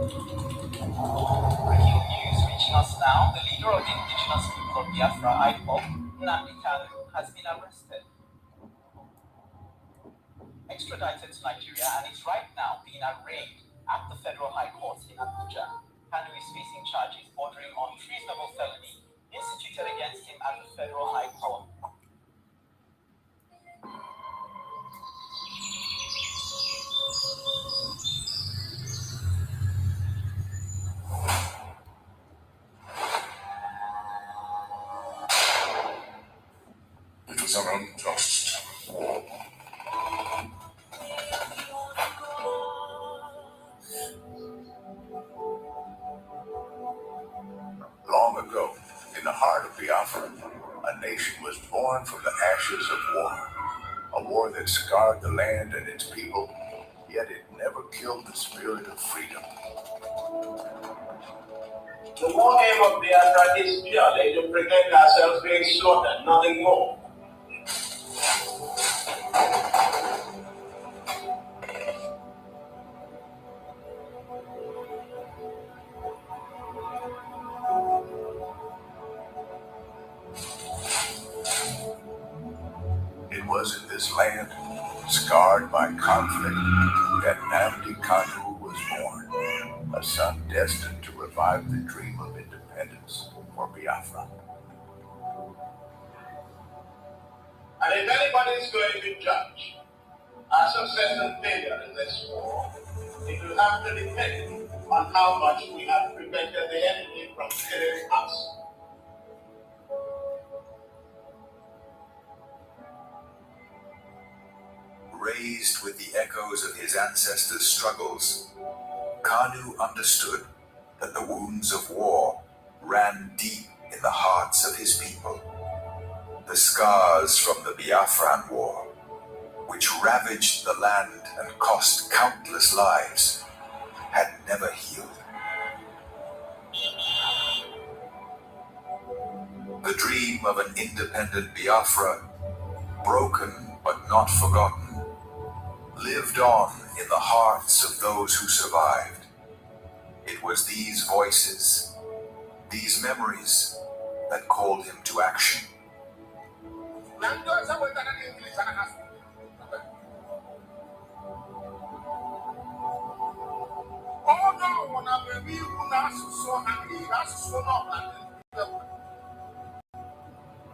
Breaking news reaching us now. The leader of the indigenous people of Biafra, IPOB, Nnamdi Kanu, has been arrested, extradited to Nigeria, and is right now being arraigned at the Federal High Court in Abuja. Kanu is facing charges bordering on treasonable felony instituted against him at the Federal High Court. It was an unjust war. Long ago, in the heart of Biafra, a nation was born from the ashes of war. A war that scarred the land and its people, yet it never killed the spirit of freedom. The war game of Biafra is purely to prevent ourselves being slaughtered, nothing more. It was in this land, scarred by conflict, that Nnamdi Kanu was born, a son destined to revive the dream of independence for Biafra. And if anybody is going to judge our success and failure in this war, it will have to depend on how much we have prevented the enemy from killing us. Raised with the echoes of his ancestors' struggles, Kanu understood that the wounds of war ran deep in the hearts of his people. The scars from the Biafran War, which ravaged the land and cost countless lives, had never healed. The dream of an independent Biafra, broken but not forgotten, lived on in the hearts of those who survived. It was these voices, these memories, that called him to action.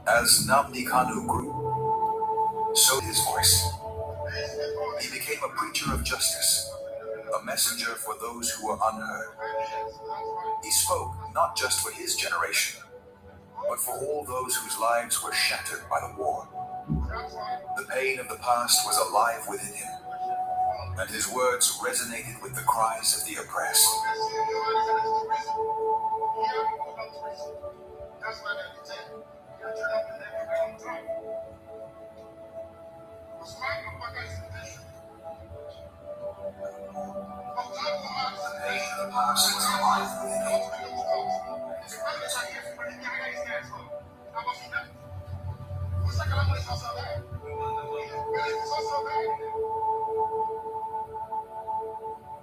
As Nnamdi Kanu grew, so did his voice. He became a preacher of justice, a messenger for those who were unheard. He spoke not just for his generation, but for all those whose lives were shattered by the war. The pain of the past was alive within him, and his words resonated with the cries of the oppressed.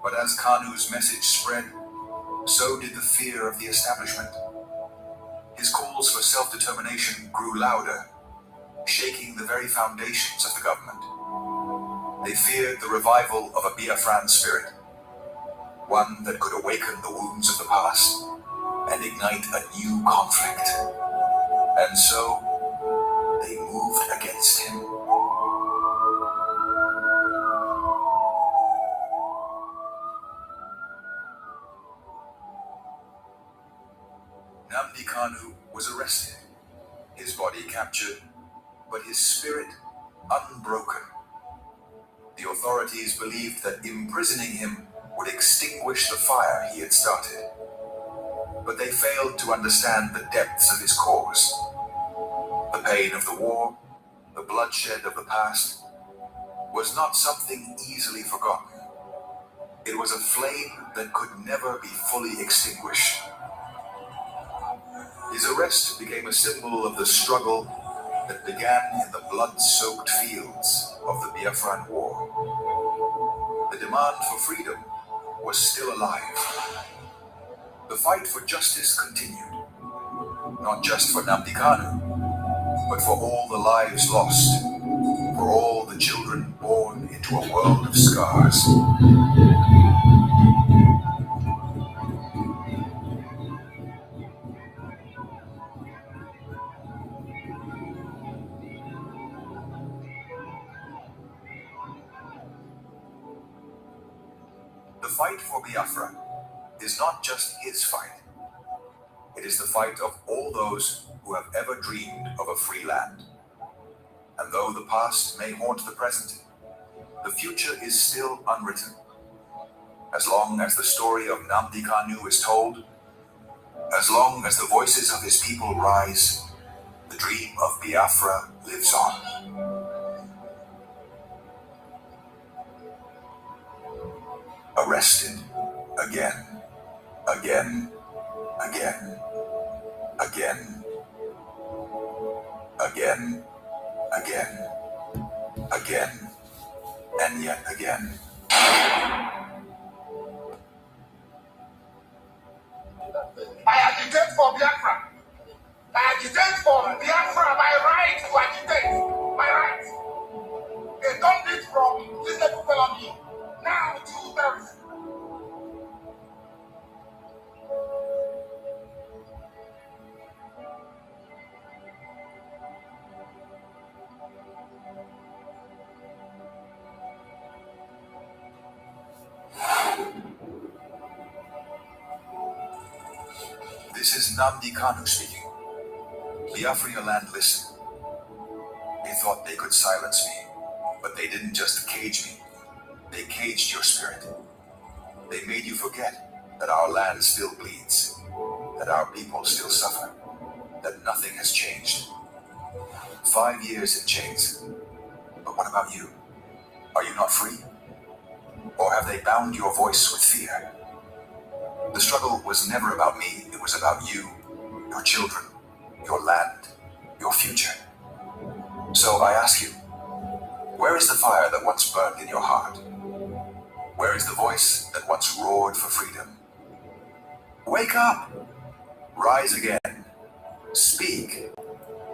But as Kanu's message spread, so did the fear of the establishment. His calls for self-determination grew louder, shaking the very foundations of the government. They feared the revival of a Biafran spirit, one that could awaken the wounds of the past and ignite a new conflict. And so, they moved against him. Nnamdi Kanu was arrested, his body captured, but his spirit unbroken. The authorities believed that imprisoning him would extinguish the fire he had started. But they failed to understand the depths of his cause. The pain of the war, the bloodshed of the past, was not something easily forgotten. It was a flame that could never be fully extinguished. His arrest became a symbol of the struggle that began in the blood-soaked fields of the Biafran War. The demand for freedom was still alive. The fight for justice continued, not just for Nnamdi Kanu, but for all the lives lost, for all the children born into a world of scars. The fight for Biafra is not just his fight. It is the fight of all those who have ever dreamed of a free land. And though the past may haunt the present, the future is still unwritten. As long as the story of Nnamdi Kanu is told, as long as the voices of his people rise, the dream of Biafra lives on. Arrested again, again, again, again, again, again, again, and yet again. I agitate for Biafra. I agitate for Biafra. My right to agitate. My right. They don't need from this little felony. Now to them. This is Nnamdi Kanu speaking. Biafra land, listen. They thought they could silence me, but they didn't just cage me. They caged your spirit. They made you forget that our land still bleeds, that our people still suffer, that nothing has changed. 5 years in chains. But what about you? Are you not free? Or have they bound your voice with fear? The struggle was never about me, it was about you, your children, your land, your future. So I ask you, where is the fire that once burned in your heart? Where is the voice that once roared for freedom? Wake up! Rise again. Speak.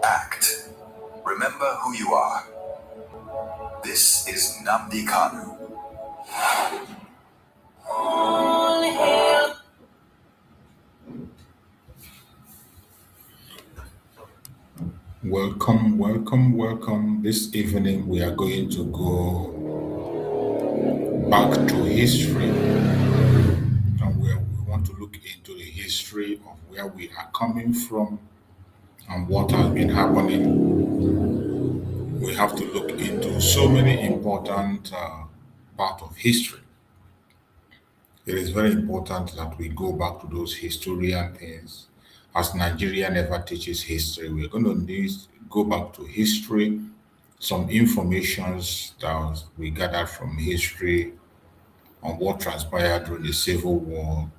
Act. Remember who you are. This is Nnamdi Kanu. Welcome, welcome, welcome. This evening we are going to go back to history, and where we want to look into the history of where we are coming from and what has been happening. We have to look into so many important part of history. It is very important that we go back to those historian things. As Nigeria never teaches history, we're going to need go back to history, some informations that we gathered from history on what transpired during the Civil War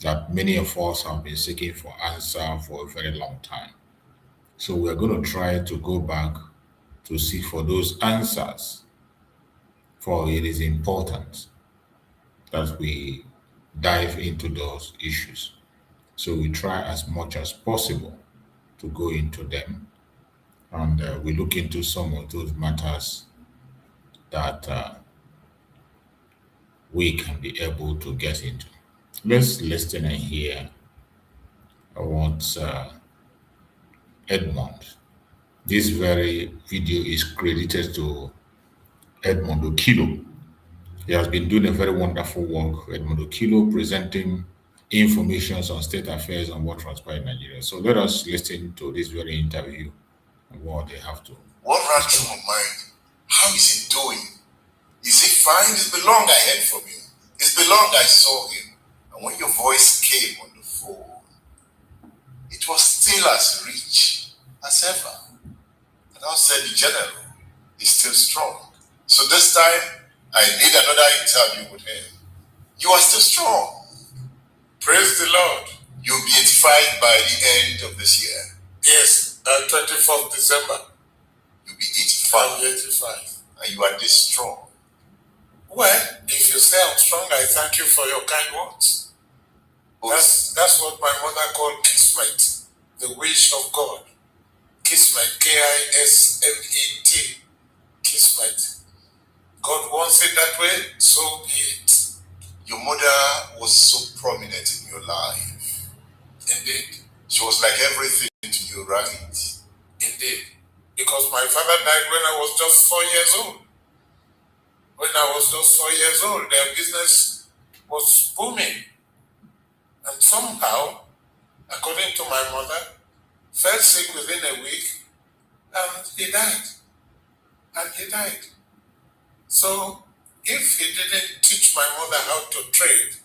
that many of us have been seeking for answer for a very long time. So we're going to try to go back to seek for those answers, for it is important that we dive into those issues. So we try as much as possible to go into them, and we look into some of those matters that we can be able to get into. Let's listen and hear what Edmond. This very video is credited to Edmond Okilo. He has been doing a very wonderful work, Edmond Okilo, presenting information on state affairs and what transpired in Nigeria. So let us listen to this very interview and what they have to. What ran through my mind? How is he doing? Is he fine? It's been long I heard from him. It's been long I saw him. And when your voice came on the phone, it was still as rich as ever. And I said the general is still strong. So this time, I need another interview with him. You are still strong. Praise the Lord. You'll be 85 by the end of this year. Yes, 24th December. You'll be 85. I'm 85. And you are this strong. Well, if you say I'm strong, I thank you for your kind words. That's what my mother called kismet, the wish of God. Kismet, Kismet, kismet. God wants it that way, so be it. Your mother was so prominent in your life. Indeed. She was like everything to you, right? Indeed. Because my father died when I was just 4 years old. When I was just 4 years old, their business was booming. And somehow, according to my mother, fell sick within a week and he died. And he died. So, if he didn't teach my mother how to trade,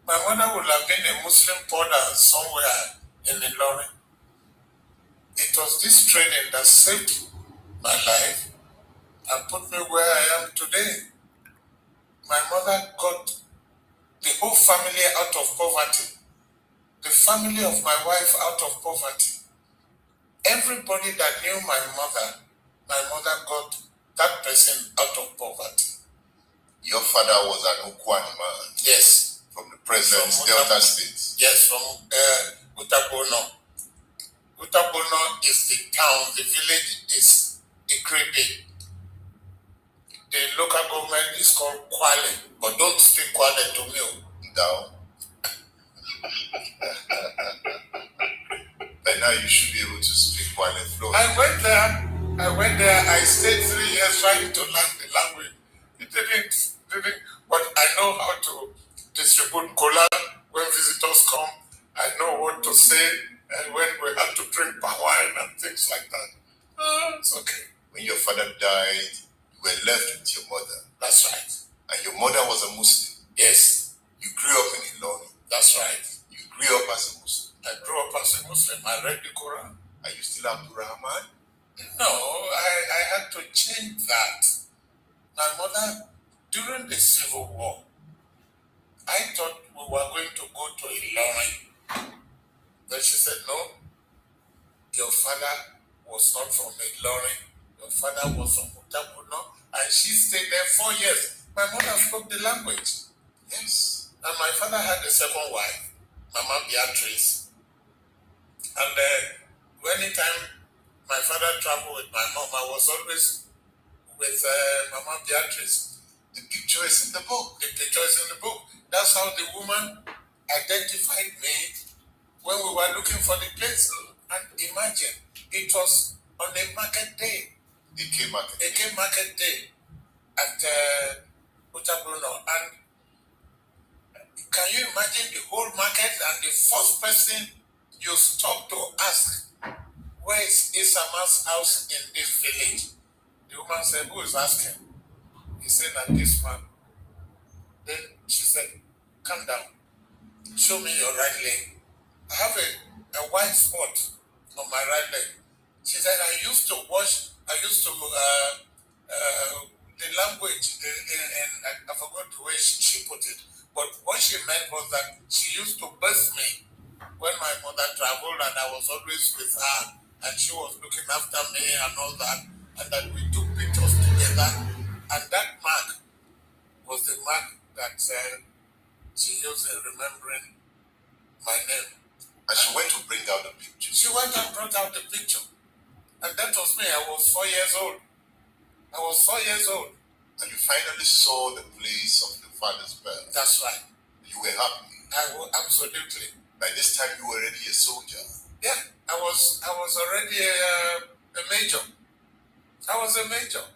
my mother would have been a Muslim porter somewhere in Ilorin. It was this training that saved my life and put me where I am today. My mother got the whole family out of poverty. The family of my wife out of poverty. Everybody that knew my mother got that person out of poverty. Your father was an Ukwan man. Yes. From the present Delta State. Yes, from Utabono. Utabono is the town, the village is Ikribi. The local government is called Kwale, but don't speak Kwale to me. No. By now you should be able to speak Kwale fluently. I went there, I stayed 3 years trying to learn the language. It didn't, but I know how to distribute cola when visitors come. I know what to say, and when we have to drink palm wine and things like that. It's okay. When your father died, you were left with your mother. That's right. And your mother was a Muslim. Yes. You grew up in Ilorin. That's right. You grew up as a Muslim. I grew up as a Muslim. I read the Quran. Are you still Abdul Rahman? No, I had to change that. My mother, during the Civil War, I thought we were going to go to Ilorin. Then she said, no, your father was not from Ilorin. Your father was from Utabuno. And she stayed there 4 years. My mother spoke the language. Yes. And my father had a second wife, Mama Beatrice. And anytime my father traveled with my mom, I was always with Mama Beatrice. The picture is in the book. The picture is in the book. That's how the woman identified me when we were looking for the place. And imagine, it was on a market day. Eke market. Eke market day at Utabruno. And can you imagine the whole market and the first person you stop to ask, where is Isama's house in this village? The woman said, who is asking? He said, that this man. Then she said, calm down. Show me your right leg. I have a white spot on my right leg. She said, I used to the language, and I forgot the way she put it. But what she meant was that she used to birth me when my mother traveled, and I was always with her, and she was looking after me and all that, and that we took pictures together, and that mark was the mark that she used in remembering my name. And she went to bring out the picture. She went and brought out the picture. And that was me. I was 4 years old. I was 4 years old. And you finally saw the place of the father's birth. That's right. You were happy. Absolutely. By this time you were already a soldier. Yeah, I was already a major. I was a major.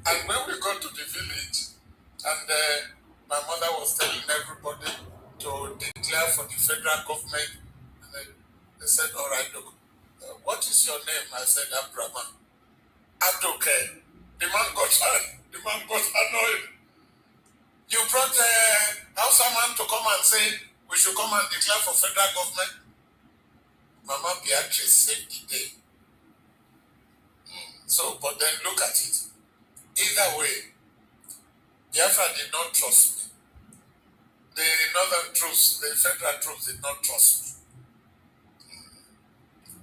And when we got to the village, and my mother was telling everybody to declare for the federal government, and they said, all right, look, what is your name? I said, Abraham. Okay. The man got annoyed. You brought Hausa man to come and say, we should come and declare for federal government. Mama Beatrice said the day. So, but then look at it. Either way, Biafra did not trust me. The northern troops, the federal troops did not trust me.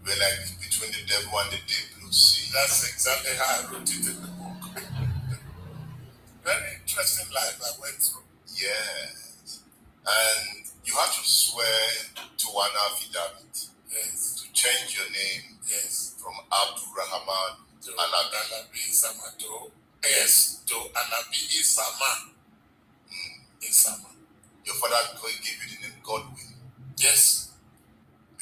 We're like between the devil and the deep blue sea. That's exactly how I wrote it in the book. interesting life I went through. Yes. And you had to swear to an affidavit. Yes. To change your name. Yes. From Abdurrahman to Alabi Isama to yes to Alabi Isama. Isama. Your father gave you the name Godwin. Yes.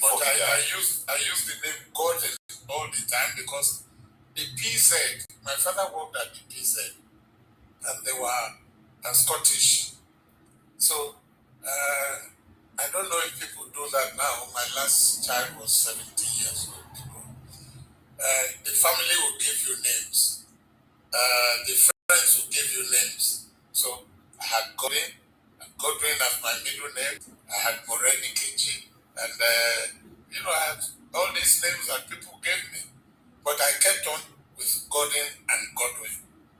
But I use the name Godwin all the time because the PZ, my father worked at the PZ and they were Scottish. So I don't know if people do that now. My last child was 70 years old. The family will give you names. The friends will give you names. So I had Godwin as my middle name. I had Moreni Keji. And, I had all these names that people gave me. But I kept on with Godwin and Godwin.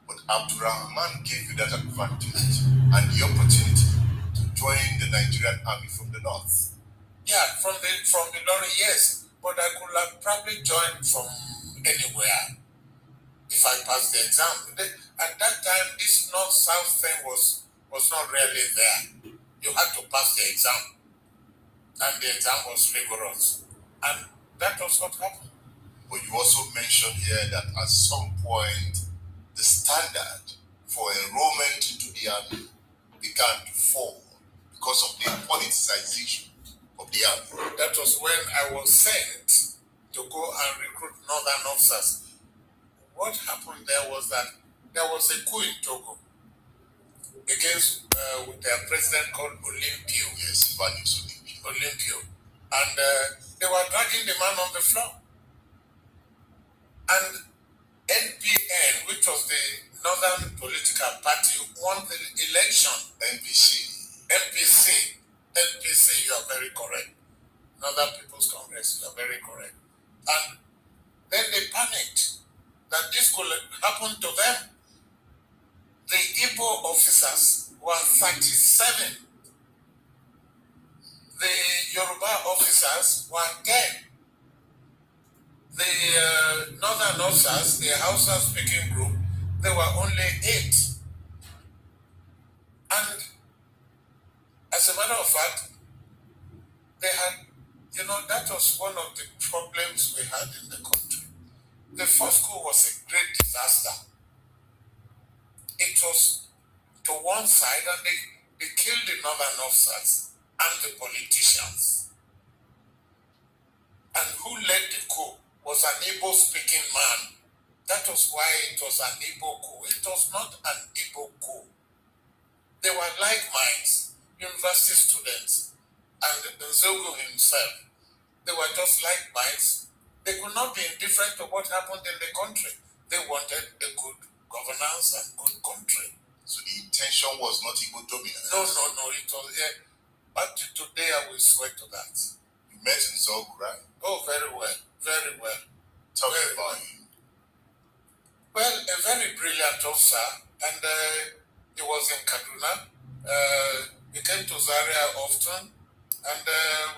But Abdurrahman gave you that advantage and the opportunity to join the Nigerian army from the north. Yeah, from the Lorry, yes. But I could have probably joined from anywhere if I passed the exam. At that time, this north-south thing was not really there. You had to pass the exam. And the exam was rigorous. And that was what happened. But you also mentioned here that at some point, the standard for enrollment into the army began to fall because of the politicization of the army. That was when I was sent to go and recruit northern officers. What happened there was that there was a coup in Togo against with their president called Olympio. Yes, Values Olympio. And they were dragging the man on the floor. And NPN, which was the Northern Political Party, won the election. NPC, you are very correct. Northern People's Congress, you are very correct. And then they panicked that this could happen to them. The Igbo officers were 37. The Yoruba officers were 10. The northern officers, the Hausa speaking group, they were only 8. And as a matter of fact, they had, that was one of the problems we had in the country. The first coup was a great disaster. It was to one side, and they killed the northern officers and the politicians. And who led the coup was an Igbo-speaking man. That was why it was an Igbo coup. It was not an Igbo coup. They were like minds, university students, and Nzogu himself. They were just like minds. They could not be indifferent to what happened in the country. They wanted a good governance and good country. So the intention was not Igbo dominance? No, it was here. But today I will swear to that. You met Nzogu, right? Oh, very well. Very well. Tell me about him. Well, a very brilliant officer, and he was in Kaduna. He came to Zaria often, and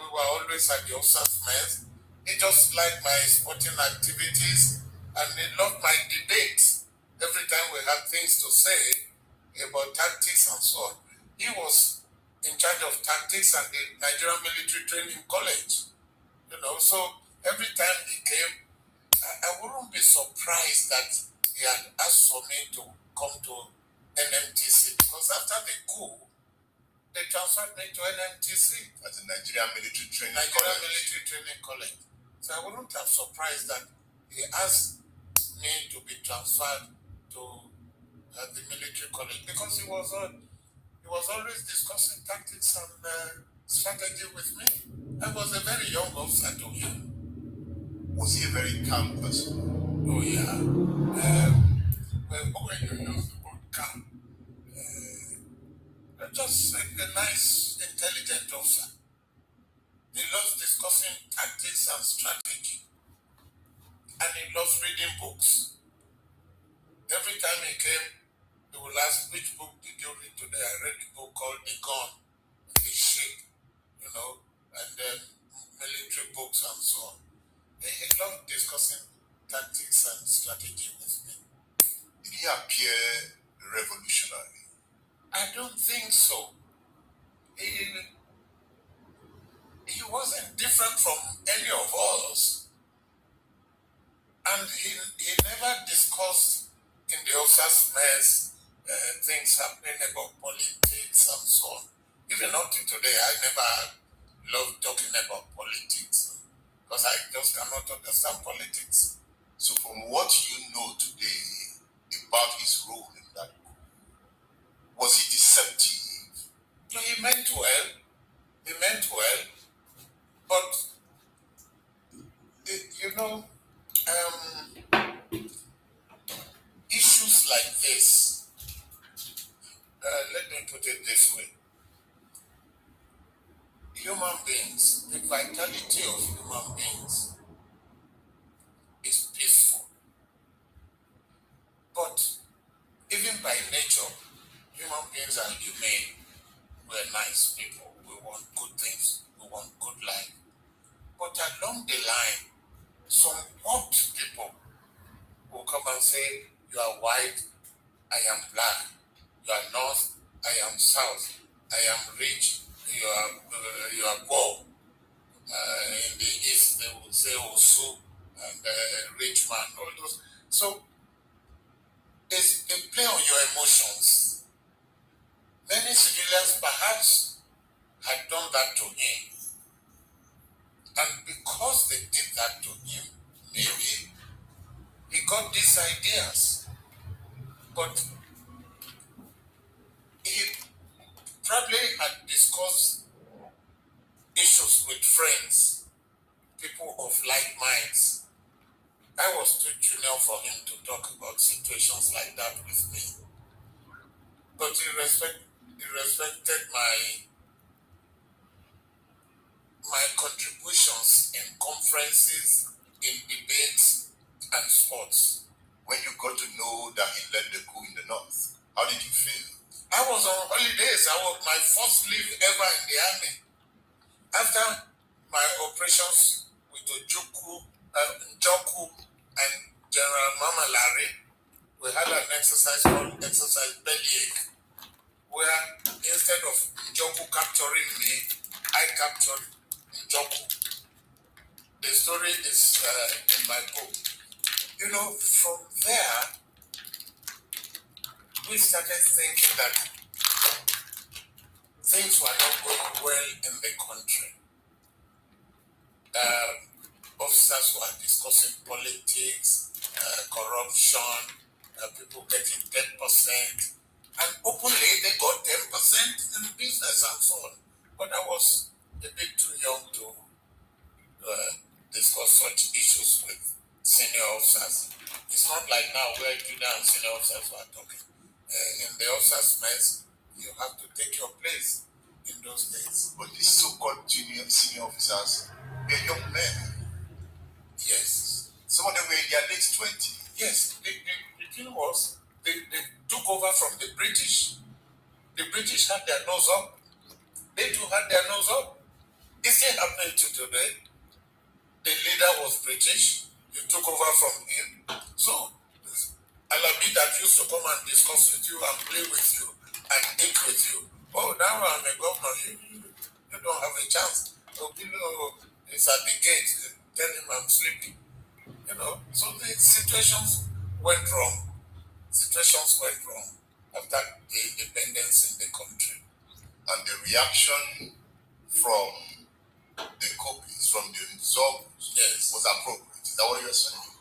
we were always at the officers' mess. He just liked my sporting activities, and he loved my debates. Every time we had things to say about tactics and so on. He was in charge of tactics at the Nigerian Military Training College. So every time he came, I wouldn't be surprised that he had asked for me to come to NMTC, because after the coup, they transferred me to NMTC. At the Nigerian Military Training College. So I wouldn't have surprised that he asked me to be transferred to the military college, because he was always discussing tactics and strategy with me. I was a very young officer to him. Was he a very calm person? Oh yeah. When you use the word calm, just a nice, intelligent officer. He loves discussing tactics and strategy. And he loves reading books. Every time he came, he would ask, which book did you read today? I read a book called The Gun, The Ship, and then military books and so on. He loved discussing tactics and strategy with me. Did he appear revolutionary? different from any of us. And he never discussed in the officers' mess things happening about politics and so on. Even up to today, I never loved talking about politics because I just cannot understand politics. So from what you know today about his role in that, was he deceptive? No, he meant well. He meant well. But, you know, issues like this, let me put it this way. Human beings, the vitality of human beings is peaceful. But even by nature, human beings are humane. We're nice people. We want good things. We want good life. But along the line, some warped people will come and say, you are white, I am black. You are north, I am south. I am rich, you are poor. In the east, they will say Osu and rich man, all those. So they play on your emotions. Many civilians perhaps had done that to him. And because they did that to him, maybe he got these ideas. But he probably had discussed issues with friends, people of like minds. I was too junior for him to talk about situations like that with me. But he respected my contributions in conferences, in debates, and sports. When you got to know that he led the coup in the north, how did you feel? I was on holidays. I was my first leave ever in the army. After my operations with Njoku and General Mama Larry, we had an exercise called Exercise Bellyache, where instead of Njoku capturing me, I captured Njoku. The story is in my book. You know, from there, we started thinking that things were not going well in the country. Officers were discussing politics, corruption, people getting 10%, and openly they got 10% in business and so on. But I was a bit too young to discuss such issues with senior officers. It's not like now where junior and senior officers were talking. In the officers' mess, you have to take your place in those days. But these so-called senior officers, they're young men. Yes. Some of them were in their late 20s. Yes. The thing was, they took over from the British. The British had their nose up. They too had their nose up. It's still happening to today. The leader was British. You took over from him. So, Alabi that used to come and discuss with you and play with you and eat with you. Oh, now I'm a governor. You don't have a chance. Oh, it's at the gate. Tell him I'm sleeping. You know, so the situations went wrong. Situations went wrong after the independence in the country. And the reaction from the copies, from the Zobus, yes, was appropriate. Is that what you're saying?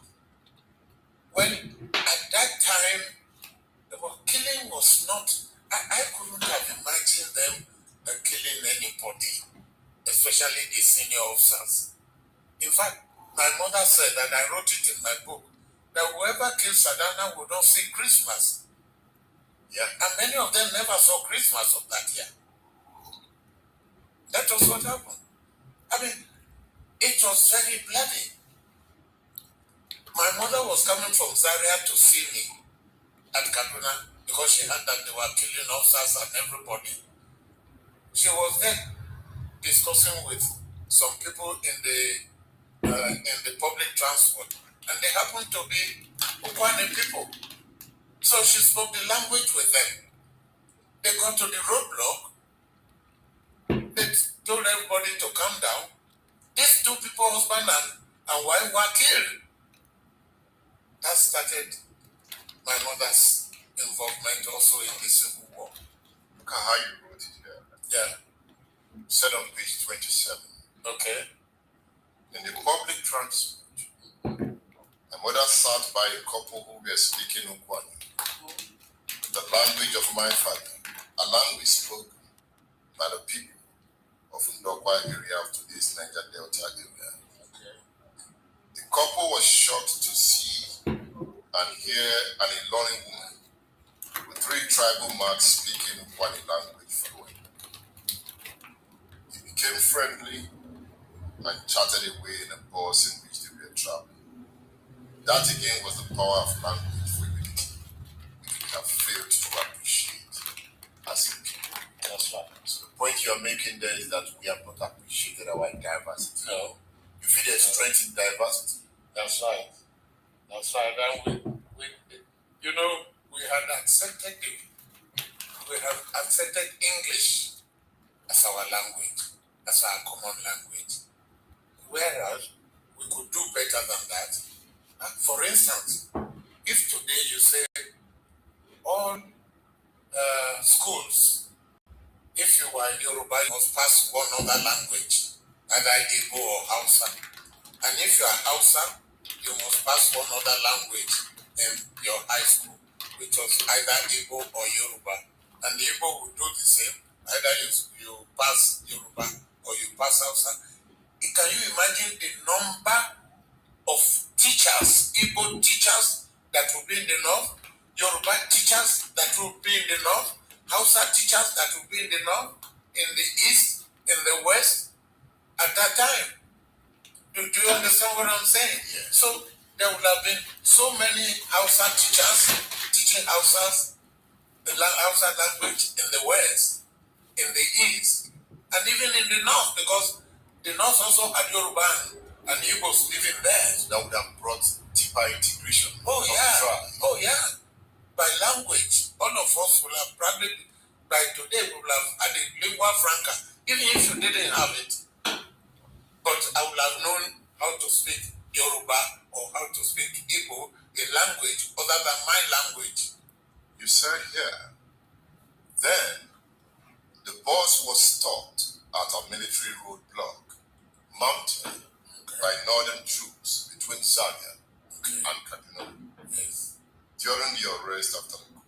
Well, at that time, the killing was not, I couldn't have imagined them killing anybody, especially the senior officers. In fact, my mother said, and I wrote it in my book, that whoever killed Sadana would not see Christmas. Yeah. And many of them never saw Christmas of that year. That was what happened. I mean, it was very bloody. My mother was coming from Zaria to see me at Kaduna because she heard that they were killing officers and everybody. She was there discussing with some people in the public transport, and they happened to be Ukwane people. So she spoke the language with them. They got to the roadblock. They told everybody to calm down. these two people, husband and wife, were killed. That started my mother's involvement also in the Civil War. Look at how you wrote it here. Yeah. Said on page 27. Okay. In the public transport, my mother sat by a couple who were speaking Ukwani, the language of my father, a language spoken by the people of Ndokwa area of today's Niger Delta area. Okay. The couple was shocked to see and hear an Ilorin woman with 3 tribal marks speaking Ukwani language fluent. They became friendly and chatted away in a bus in which they were traveling. That again was the power of language fluidity we have failed to appreciate as a people. That's right. So the point you are making there is that we have not appreciated our diversity. No. You feel there's strength in diversity. That's right. That's right. And we you know, we have accepted English as our language, as our common language. Whereas we could do better than that. For instance, if today you say all schools, if you are Yoruba, you must pass one other language, either Igbo or Hausa. And if you are Hausa, you must pass one other language in your high school, which was either Igbo or Yoruba. And the Igbo will do the same, either you pass Yoruba or you pass Hausa. Can you imagine the number of teachers, Igbo teachers that will be in the north, Yoruba teachers that will be in the north, Hausa teachers that will be in the north, in the east, in the west, at that time? Do you understand what I'm saying? Yeah. So there would have been so many Hausa teachers teaching Hausa language in the west, in the east, and even in the north, because the north also had Yoruba and Igbos living there. So that would have brought deeper integration. Oh of yeah. tribe. Oh yeah. By language, all of us will have probably, by today, we will have had a lingua franca, even if you didn't have it. But I would have known how to speak Yoruba or how to speak Igbo, a language other than my language. You said here, then the bus was stopped at a military roadblock mounted by northern troops between Zaria and Kaduna. Yes. During the arrest after the coup,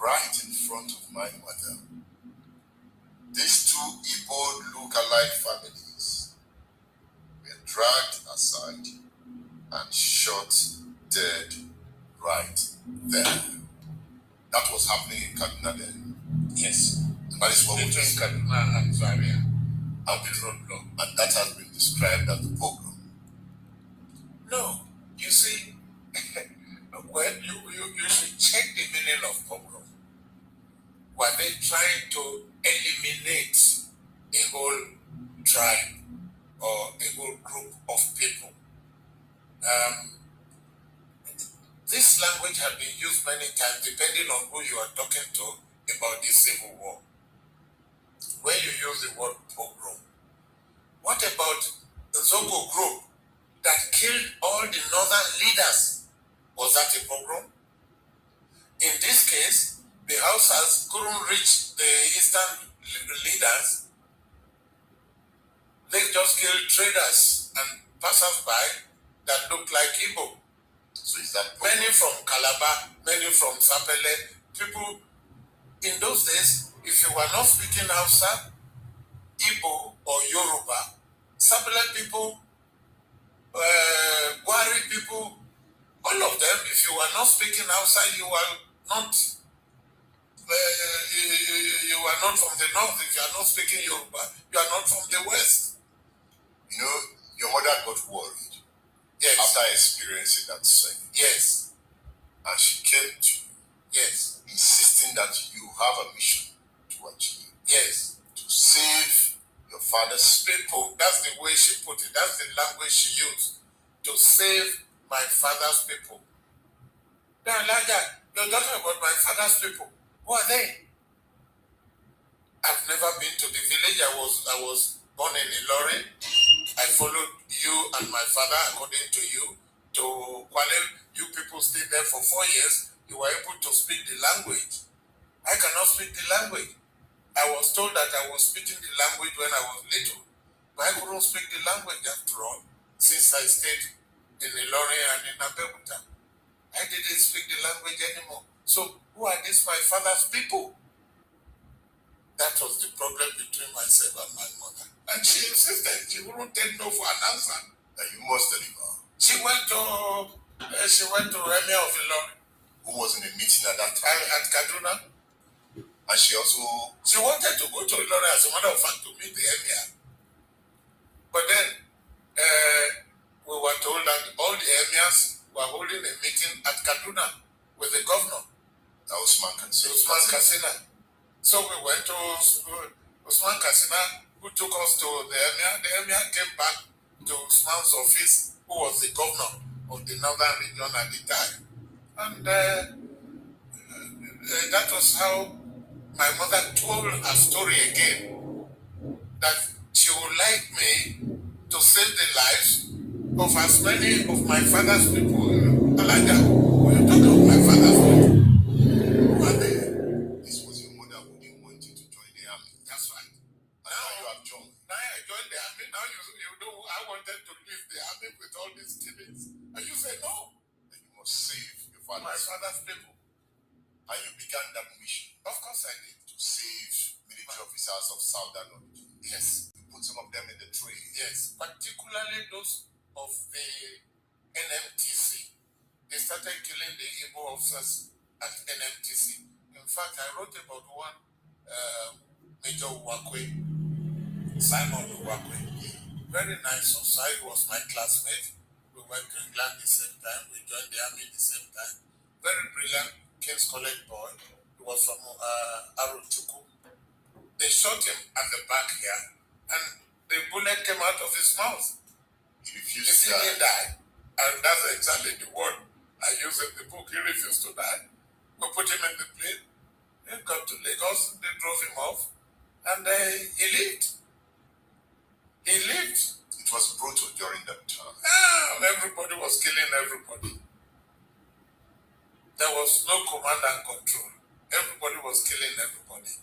right in front of my mother, these 2 Igbo look-alike families were dragged aside and shot dead right there. That was happening in Kaduna then. Yes. And that is what we Between see. Kaduna and Zaria and the roadblock. And that has been described as the pogrom. No, you see, well, you should check the meaning of pogrom. Were they trying to eliminate a whole tribe or a whole group of people? This language has been used many times depending on who you are talking to about the Civil War. When you use the word pogrom, what about the Zogo group that killed all the northern leaders? Was that a pogrom? In this case, the Hausas couldn't reach the eastern leaders. They just killed traders and passers-by that looked like Igbo. So is that Many from Calabar, many from Sapele. People, in those days, if you were not speaking Hausa, Igbo, or Yoruba, Sapele people, Gwari people, all of them, if you were not speaking Hausa, you were not you are not from the north. If you are not speaking Yoruba, you are not from the west. You know, your mother got worried Yes. after experiencing that thing. Yes. And she came to you, Yes. insisting that you have a mission to achieve, Yes. to save your father's People, that's the way she put it. That's the language she used. To save my father's people. Now, Elijah, you're talking about my father's people. Who are they? I've never been to the village. I was born in Ilorin. I followed you and my father, according to you, to Kwale. You people stayed there for 4 years. You were able to speak the language. I cannot speak the language. I was told that I was speaking the language when I was little, but I couldn't speak the language after all, since I stayed in Ilorin and in Abeokuta. I didn't speak the language anymore. So who are these my father's people? That was the problem between myself and my mother. And she insisted. She wouldn't take no for an answer. And you must deliver. She went to Emir of Ilorin. Who was in a meeting at that time? At Kaduna. And she also... She wanted to go to Ilorin, as a matter of fact, to meet the Emir. But then we were told that all the emirs were holding a meeting at Kaduna with the governor. That was Usman Katsina. So we went to Usman Katsina, who took us to the Emir. The Emir came back to Usman's office, who was the governor of the northern region at the time. And that was how my mother told her story again, that she would like me to save the lives of as many of my father's people. Alaja, what are you talking about my father's people? Who are they? This was your mother who didn't want you to join the army. That's right. Now you have joined. Now I joined the army. Now you know I wanted to leave the army with all these killings. And you say no. And you must save your father. My father's people. And you began that mission. Of course I did. To save military officers of southern origin. Yes. You put some of them in the train. Yes. Particularly those of the NMTC. They started killing the Igbo officers at NMTC. In fact, I wrote about one Major Uwakwe, Simon Uwakwe. Very nice officer. He was my classmate. We went to England the same time. We joined the army the same time. Very brilliant King's College boy. He was from Arotuku. They shot him at the back here, and the bullet came out of his mouth. He refused to die. Died. And that's exactly the word I use in the book. He refused to die. We put him in the plane. He got to Lagos. They drove him off. And he lived. He lived. It was brutal during that time. Everybody was killing everybody. There was no command and control. Everybody was killing everybody.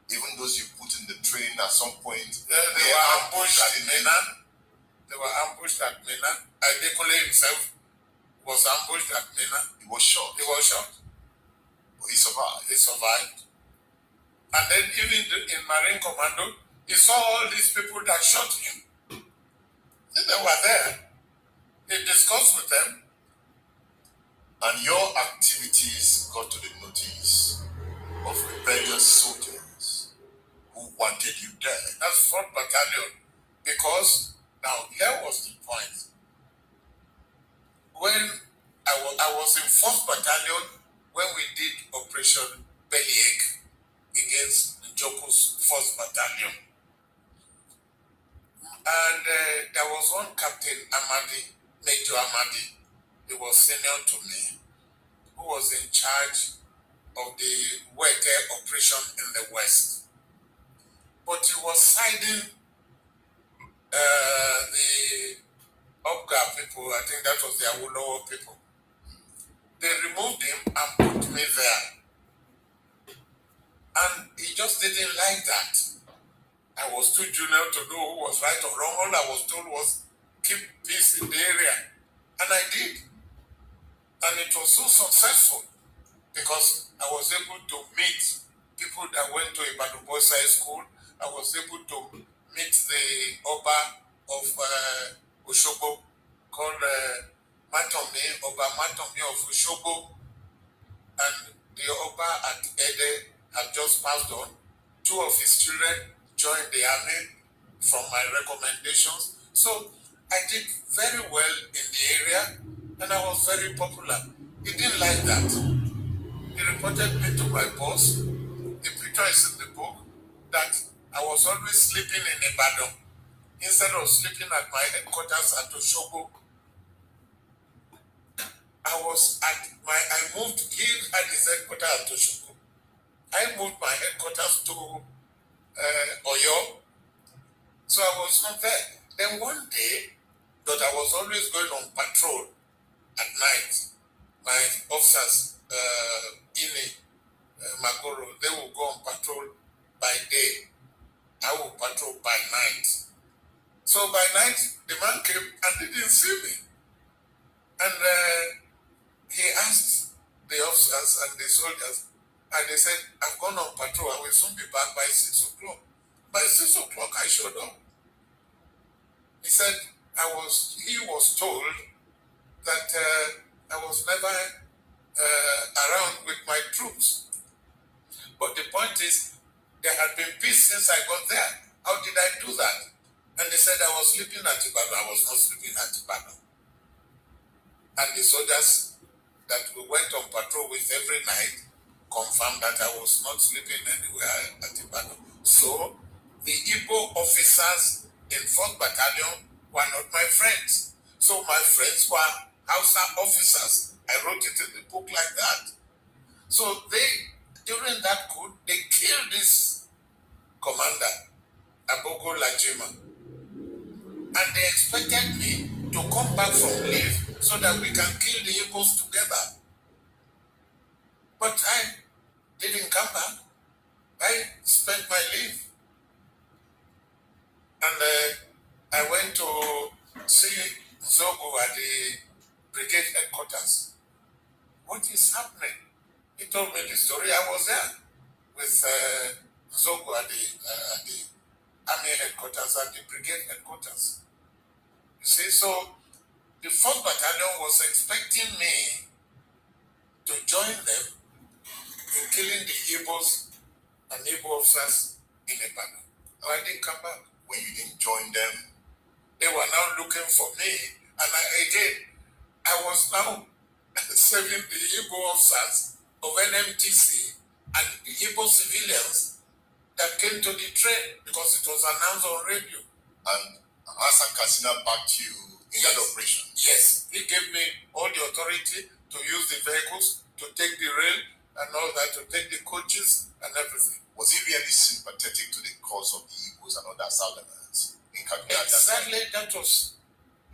Even those you put in the train at some point, they were ambushed at Mina. They were ambushed at Mina. Adekule himself was ambushed at Mina. He was shot. He was shot. But he survived. He survived. And then even in Marine Commando, he saw all these people that shot him. They were there. He discussed with them. And your activities got to the notice of rebellious soldiers who wanted you dead. That's 4th Battalion. Because, now, here was the point. When I was in 4th Battalion, when we did Operation Bellyache against Njoku's 4th Battalion. And there was one Captain Amadi, Major Amadi. He was senior to me, who was in charge of the Wete operation in the West. But he was siding the Obga people. I think that was the Awolowo people. They removed him and put me there. And he just didn't like that. I was too junior to know who was right or wrong. All I was told was keep peace in the area. And I did. And it was so successful because I was able to meet people that went to Ibadan Boys High School. I was able to meet the Oba of Oshobo called Matomi, Oba Matomi of Oshobo. And the Oba at Ede had just passed on. 2 of his children joined the army from my recommendations. So I did very well in the area. And I was very popular. He didn't like that. He reported me to my boss. The picture is in the book that I was always sleeping in Ibadan instead of sleeping at my headquarters at Oshobo. I moved, he had his headquarters at Oshobo. I moved my headquarters to Oyo. So I was not there. Then one day, that I was always going on patrol at night, my officers, Ini, Magoro, they will go on patrol by day. I will patrol by night. So by night, the man came and didn't see me. And he asked the officers and the soldiers, and they said, I've gone on patrol, I will soon be back by 6 o'clock. By 6 o'clock, I showed up. He said, he was told that I was never around with my troops. But the point is, there had been peace since I got there. How did I do that? And they said I was sleeping at Ibadan. I was not sleeping at Ibadan. And the soldiers that we went on patrol with every night confirmed that I was not sleeping anywhere at Ibadan. So the Igbo officers in 4th Battalion were not my friends. So my friends were Hausa officers. I wrote it in the book like that. So during that coup, they killed this commander, Abogo Lajima. And they expected me to come back from leave so that we can kill the Igbos together. But I didn't come back. I spent my leave. And I went to see Zogo at the brigade headquarters. What is happening? He told me the story. I was there with Zogo at the army headquarters, at the brigade headquarters. You see, so the 4th Battalion was expecting me to join them in killing the Igbos and Igbo officers in Ibadan. No, I didn't come back. When you didn't join them, they were now looking for me. And I was now saving the Igbo officers of NMTC and the Igbo civilians that came to the train because it was announced on radio. and Hassan Katsina backed you in that operation. Yes, he gave me all the authority to use the vehicles, to take the rail and all that, to take the coaches and everything. Was he really sympathetic to the cause of the Igbos and other Southerners in Kaduna? Exactly, that was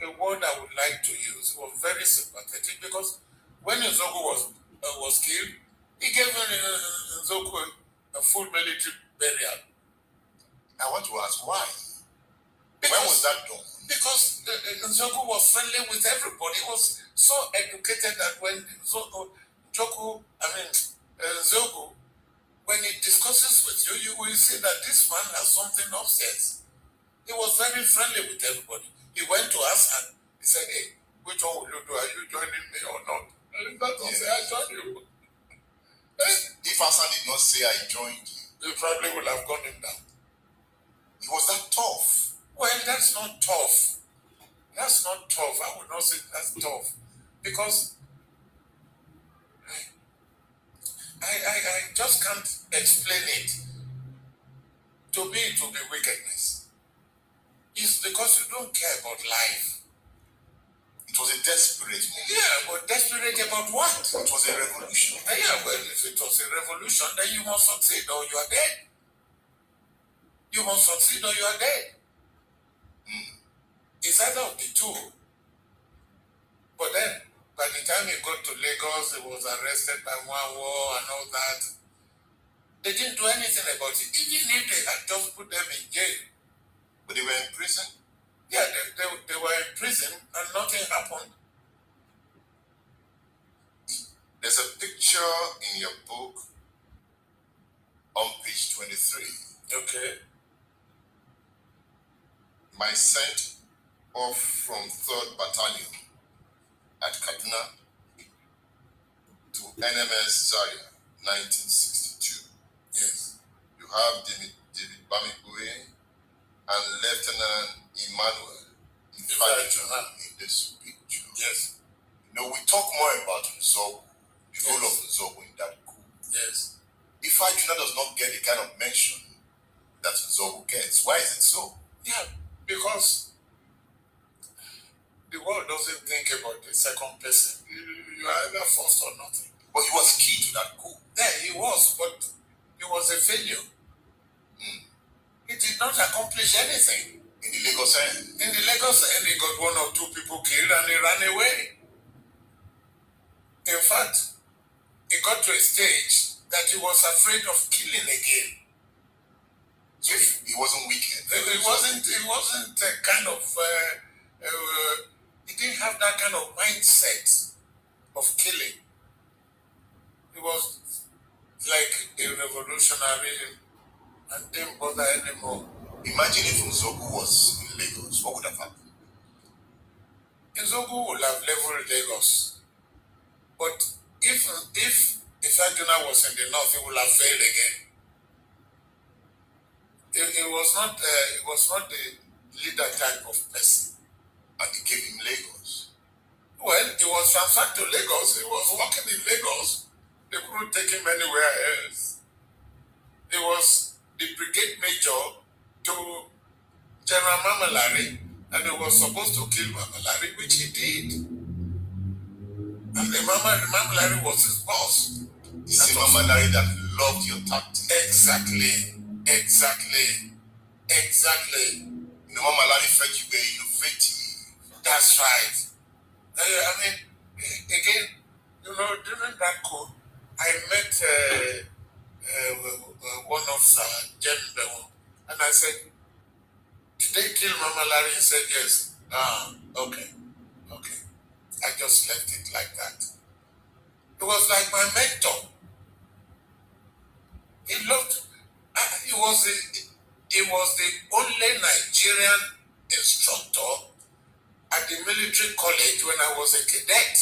a word I would like to use. He was very sympathetic because when Nzogu was killed, he gave Nzogu a full military burial. I want to ask why. Because, when was that done? Because Nzogu was friendly with everybody. He was so educated that when Nzogu, when he discusses with you, you will see that this man has something upstairs. He was very friendly with everybody. He went to us and he said, hey, which one will you do? Are you joining me or not? And that was say, I joined you. If Hassan did not say I joined you, You probably would have gone him down. he was that tough. Well, that's not tough. That's not tough. I would not say that's tough. Because I just can't explain it. To me, it will be wickedness. It's because you don't care about life. It was a desperate moment. Yeah, but desperate about what? It was a revolution. Yeah, well, if it was a revolution, then you must succeed or you are dead. You must succeed or you are dead. It's either of the two. But then, by the time he got to Lagos, he was arrested by one war and all that. They didn't do anything about it. Even if they had just put them in jail. But they were in prison. Yeah, they were in prison and nothing happened. There's a picture in your book on page 23. Okay. My sent off from 3rd Battalion at Kaduna to NMS Zaria, 1962. Yes. You have David Bamigwe and Lieutenant Emmanuel in this picture. Yes. You know, we talk more about Zogu, the role of Zogu in that coup. Yes. If Ajuna does not get the kind of mention that Zogu gets, why is it so? Yeah, because the world doesn't think about the second person. You are either first or nothing. But he was key to that coup. Yeah, he was, but he was a failure. He did not accomplish anything. In the Lagos end. In the Lagos end, he got 1 or 2 people killed and he ran away. In fact, he got to a stage that he was afraid of killing again. So he wasn't wicked. He wasn't a kind of, he didn't have that kind of mindset of killing. He was like a revolutionary and didn't bother anymore. Imagine if Nzogu was in Lagos, what would have happened? Nzogu would have leveled Lagos. But if Ifeanyi was in the north, he would have failed again. He was not the leader type of person. And he gave him Lagos. Well, he was transferred to Lagos. He was working in Lagos. They couldn't take him anywhere else. He was the brigade major to General Mamalari, and he was supposed to kill Mamalari, which he did. And the Mamalari was his boss. It's the Mamalari that loved your tactics. Exactly. The Mamalari felt you were innovative. That's right. I mean, again, during that coup, I met one of Jen Bewo, and I said, "Did they kill Mama Larry?" He said, "Yes." Okay. I just left it like that. It was like my mentor. He was the only Nigerian instructor at the military college when I was a cadet.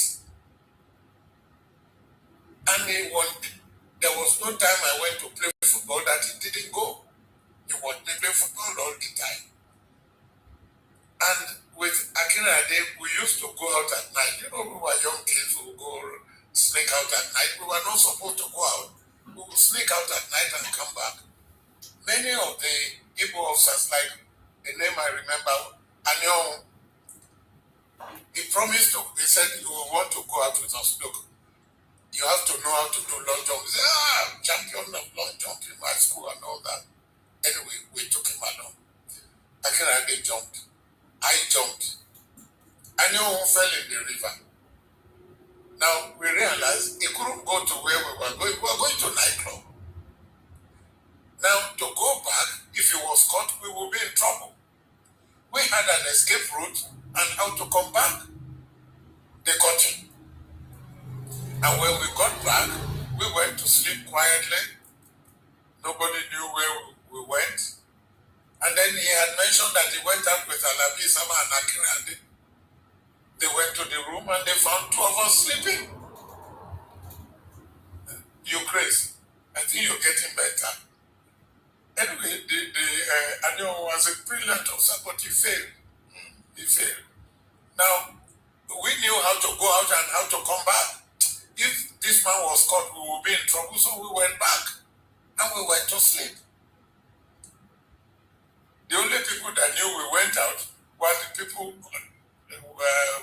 And there was no time I went to play football that he didn't go. He wanted to play football all the time. And with Akinade, we used to go out at night. We were young kids who would go sneak out at night. We were not supposed to go out. We would sneak out at night and come back. Many of the Igbo officers, like the name I remember, Anyon, he promised to, he said, "You will want to go out with us. Look, you have to know how to do long jump." He said, "I'm champion of long jump in my school and all that." Anyway, we took him along. Akinade jumped. I jumped. Anyon fell in the river. Now, we realized he couldn't go to where we were going. We were going to nightclub. Now, to go back, if he was caught, we would be in trouble. We had an escape route and how to come back. They caught him. And when we got back, we went to sleep quietly. Nobody knew where we went. And then he had mentioned that he went out with Alabi Sama and Akinade. They went to the room and they found 2 of us sleeping. You crazy. I think you're getting better. Anyway, Anyon was a brilliant officer, but he failed. He failed. Now, we knew how to go out and how to come back. If this man was caught, we would be in trouble, so we went back and we went to sleep. The only people that knew we went out were the people,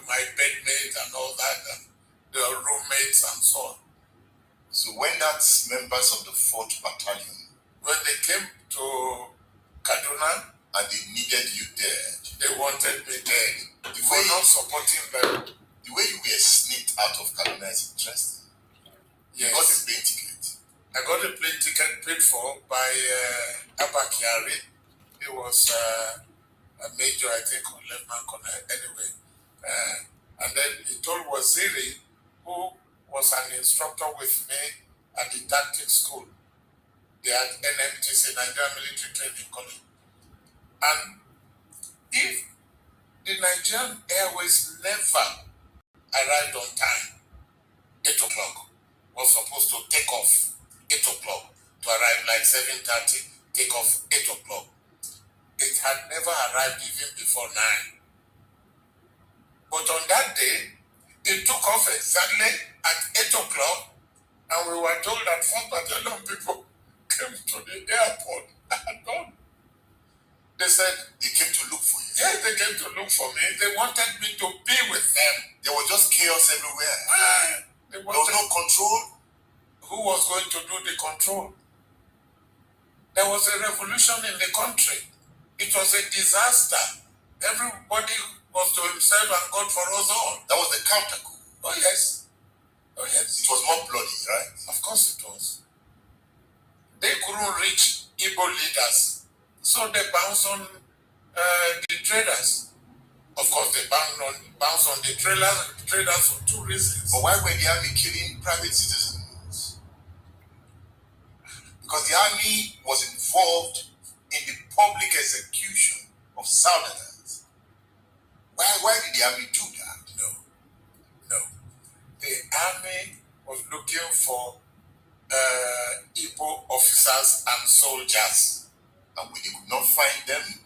my bedmates and all that, and the roommates and so on. So when that's members of the 4th Battalion, when they came to Kaduna and they needed you dead, they wanted me dead. The For way- not supporting them. the way you were sneaked out of Kaduna is interesting. Yes. You got a plane ticket. I got a plane ticket paid for by Abba Kyari. He was a major, I think, or lieutenant colonel, anyway. And then he told Waziri, who was an instructor with me at the tactics school. They had NMTC, Nigerian Military Training College. And if the Nigerian Airways never arrived on time, 8 o'clock, was supposed to take off 8 o'clock, to arrive like 7:30, take off 8 o'clock. It had never arrived even before 9. But on that day, it took off exactly at 8 o'clock, and we were told that 4 battalion people came to the airport. They said, They came to look for you. yeah, they came to look for me. They wanted me to be with them. There was just chaos everywhere. They There was wanted, no control. who was going to do the control? There was a revolution in the country. It was a disaster. Everybody was to himself and God for us all. That was the counter coup. Oh yes. Oh yes. It was more bloody, right? Of course it was. They couldn't reach Igbo leaders, so they bounced on the traders. Of course, they bounced on the traders for two reasons. But why were the army killing private citizens? Because the army was involved in the public execution of Southerners. Why did the army do that? No. The army was looking for Igbo officers and soldiers. And when they could not find them,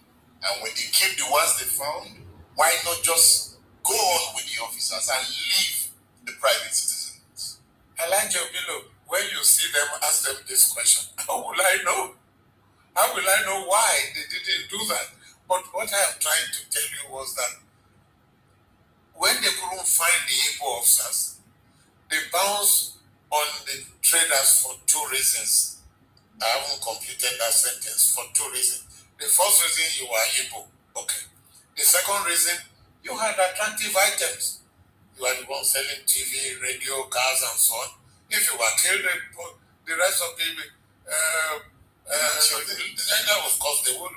and when they killed the ones they found, why not just go on with the officers and leave the private citizens? Elijah Bilo, when you see them, ask them this question. How will I know? How will I know why they didn't do that? But what I am trying to tell you was that when they couldn't find the Igbo officers, they bounced on the traders for two reasons. I haven't completed that sentence for two reasons. The first reason, you were Igbo. Okay. The second reason, you had attractive items. You were the one selling TV, radio, cars, and so on. If you were killed, the rest of the of course they would.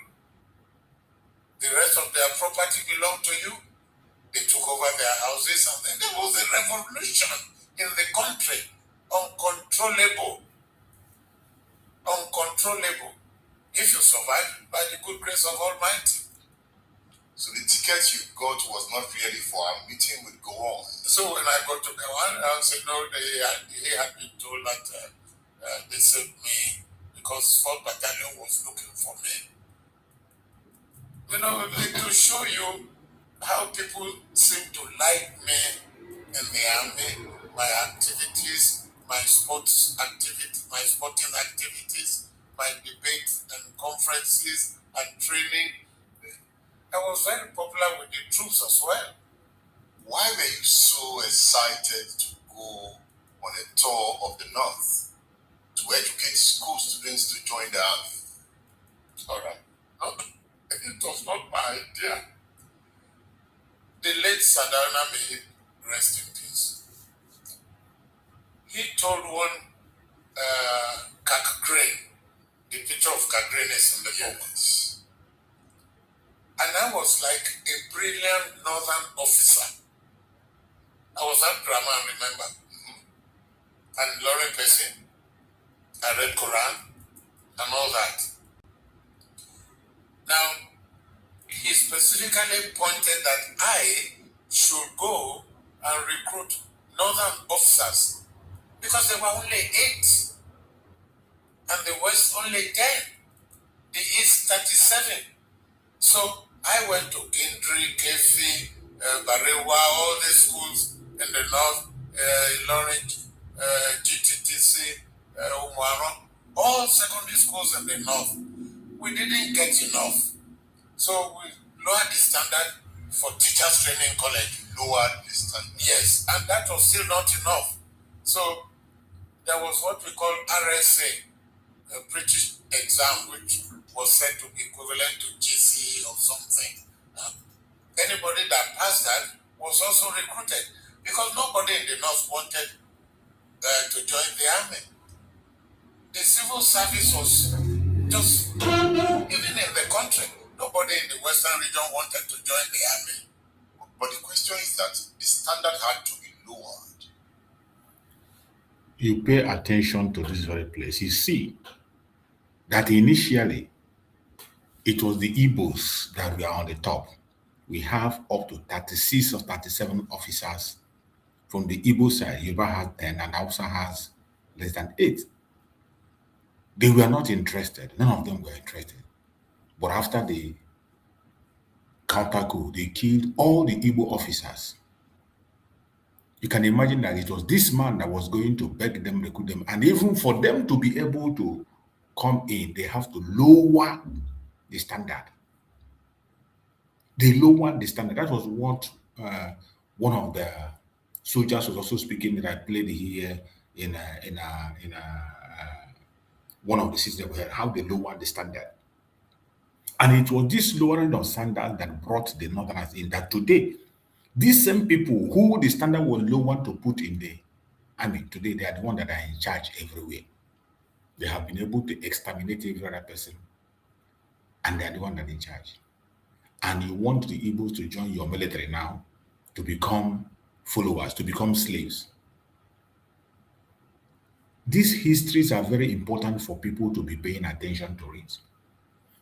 The rest of their property belonged to you. They took over their houses, and then there was a revolution in the country. Uncontrollable. If you survive, by the good grace of Almighty. So the ticket you got was not really for a meeting with Gowon. So when I got to Gowon, I said, no, he had been told that they saved me because 4th Battalion was looking for me. You know, to show you how people seem to like me in the army, my activities, my sporting activities, my debates and conferences and training. I was very popular with the troops as well. Why were you so excited to go on a tour of the North to educate school students to join the army? All right. It was not my idea. The late Sadana, may he rest in peace, he told one Kakgreen, the picture of Kakgreen is in the book. And I was like a brilliant northern officer. I was at drama, remember? And Lauren Pessin, I read Quran and all that. Now, he specifically pointed that I should go and recruit northern officers because there were only 8 and the West only 10, the East 37. So I went to Gindri, Kefi, Barewa, all these schools in the North, Lawrence, GTTC, Umuaron, all secondary schools in the North. We didn't get enough. So we lowered the standard for teachers training college. Lowered the standard? Yes, and that was still not enough. So there was what we call RSA, a British exam, which was said to be equivalent to GCE or something. Anybody that passed that was also recruited because nobody in the North wanted to join the army. The civil service was just, even in the country, nobody in the Western region wanted to join the army. But the question is that the standard had to be lowered. You pay attention to this very place. You see that initially it was the Igbos that were on the top. We have up to 36 or 37 officers from the Igbo side. Yoruba had 10 and Hausa has less than 8. They were not interested. None of them were interested. But after the counter coup, they killed all the Igbo officers. You can imagine that it was this man that was going to beg them, recruit them, and even for them to be able to come in, they have to lower the standard. They lowered the standard. That was what one of the soldiers was also speaking that I played here in one of the cities that we had, how they lowered the standard. And it was this lowering of standards that brought the Northerners in. That today, these same people who the standard was lower to put in the army, today they are the ones that are in charge everywhere. They have been able to exterminate every other person, and they are the one that are in charge. And you want the Igbos to join your military now to become followers, to become slaves. These histories are very important for people to be paying attention to it.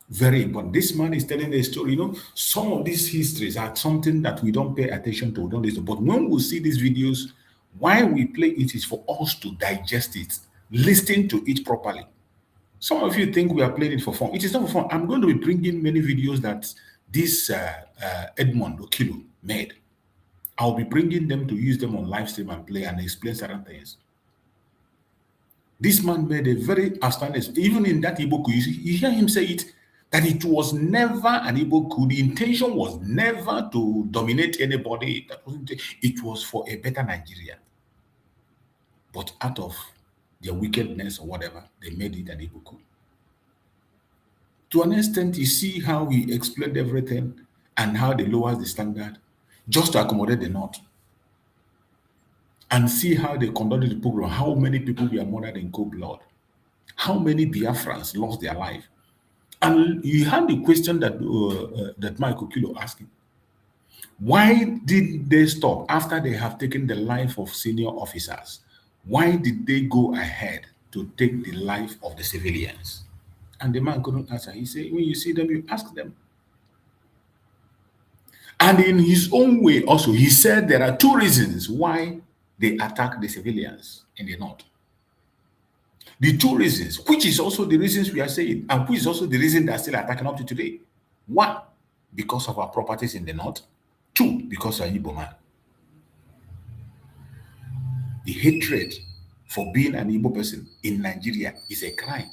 Very important. This man is telling a story. Some of these histories are something that we don't pay attention to. We don't listen. But when we see these videos, why we play it is for us to digest it, listen to it properly. Some of you think we are playing it for fun. It is not for fun. I'm going to be bringing many videos that this Edmond Okilo made. I'll be bringing them to use them on live stream and play and explain certain things. This man made a very outstanding, even in that Igbo coup, you hear him say it, that it was never an Igbo coup. The intention was never to dominate anybody. That wasn't it was for a better Nigeria. But out of their wickedness or whatever, they made it an Igbo coup. To an extent, you see how he explained everything and how they lowered the standard just to accommodate the North. And see how they conducted the program, how many people were murdered in cold blood, how many Biafrans lost their life. And you had the question that that Michael Kilo asked him. Why did they stop after they have taken the life of senior officers? Why did they go ahead to take the life of the civilians? And the man couldn't answer. He said, when you see them, you ask them. And in his own way also, he said there are two reasons why they attack the civilians in the North. The two reasons, which is also the reasons we are saying, and which is also the reason they are still attacking up to today. One, because of our properties in the North. Two, because of Igbo man. The hatred for being an Igbo person in Nigeria is a crime.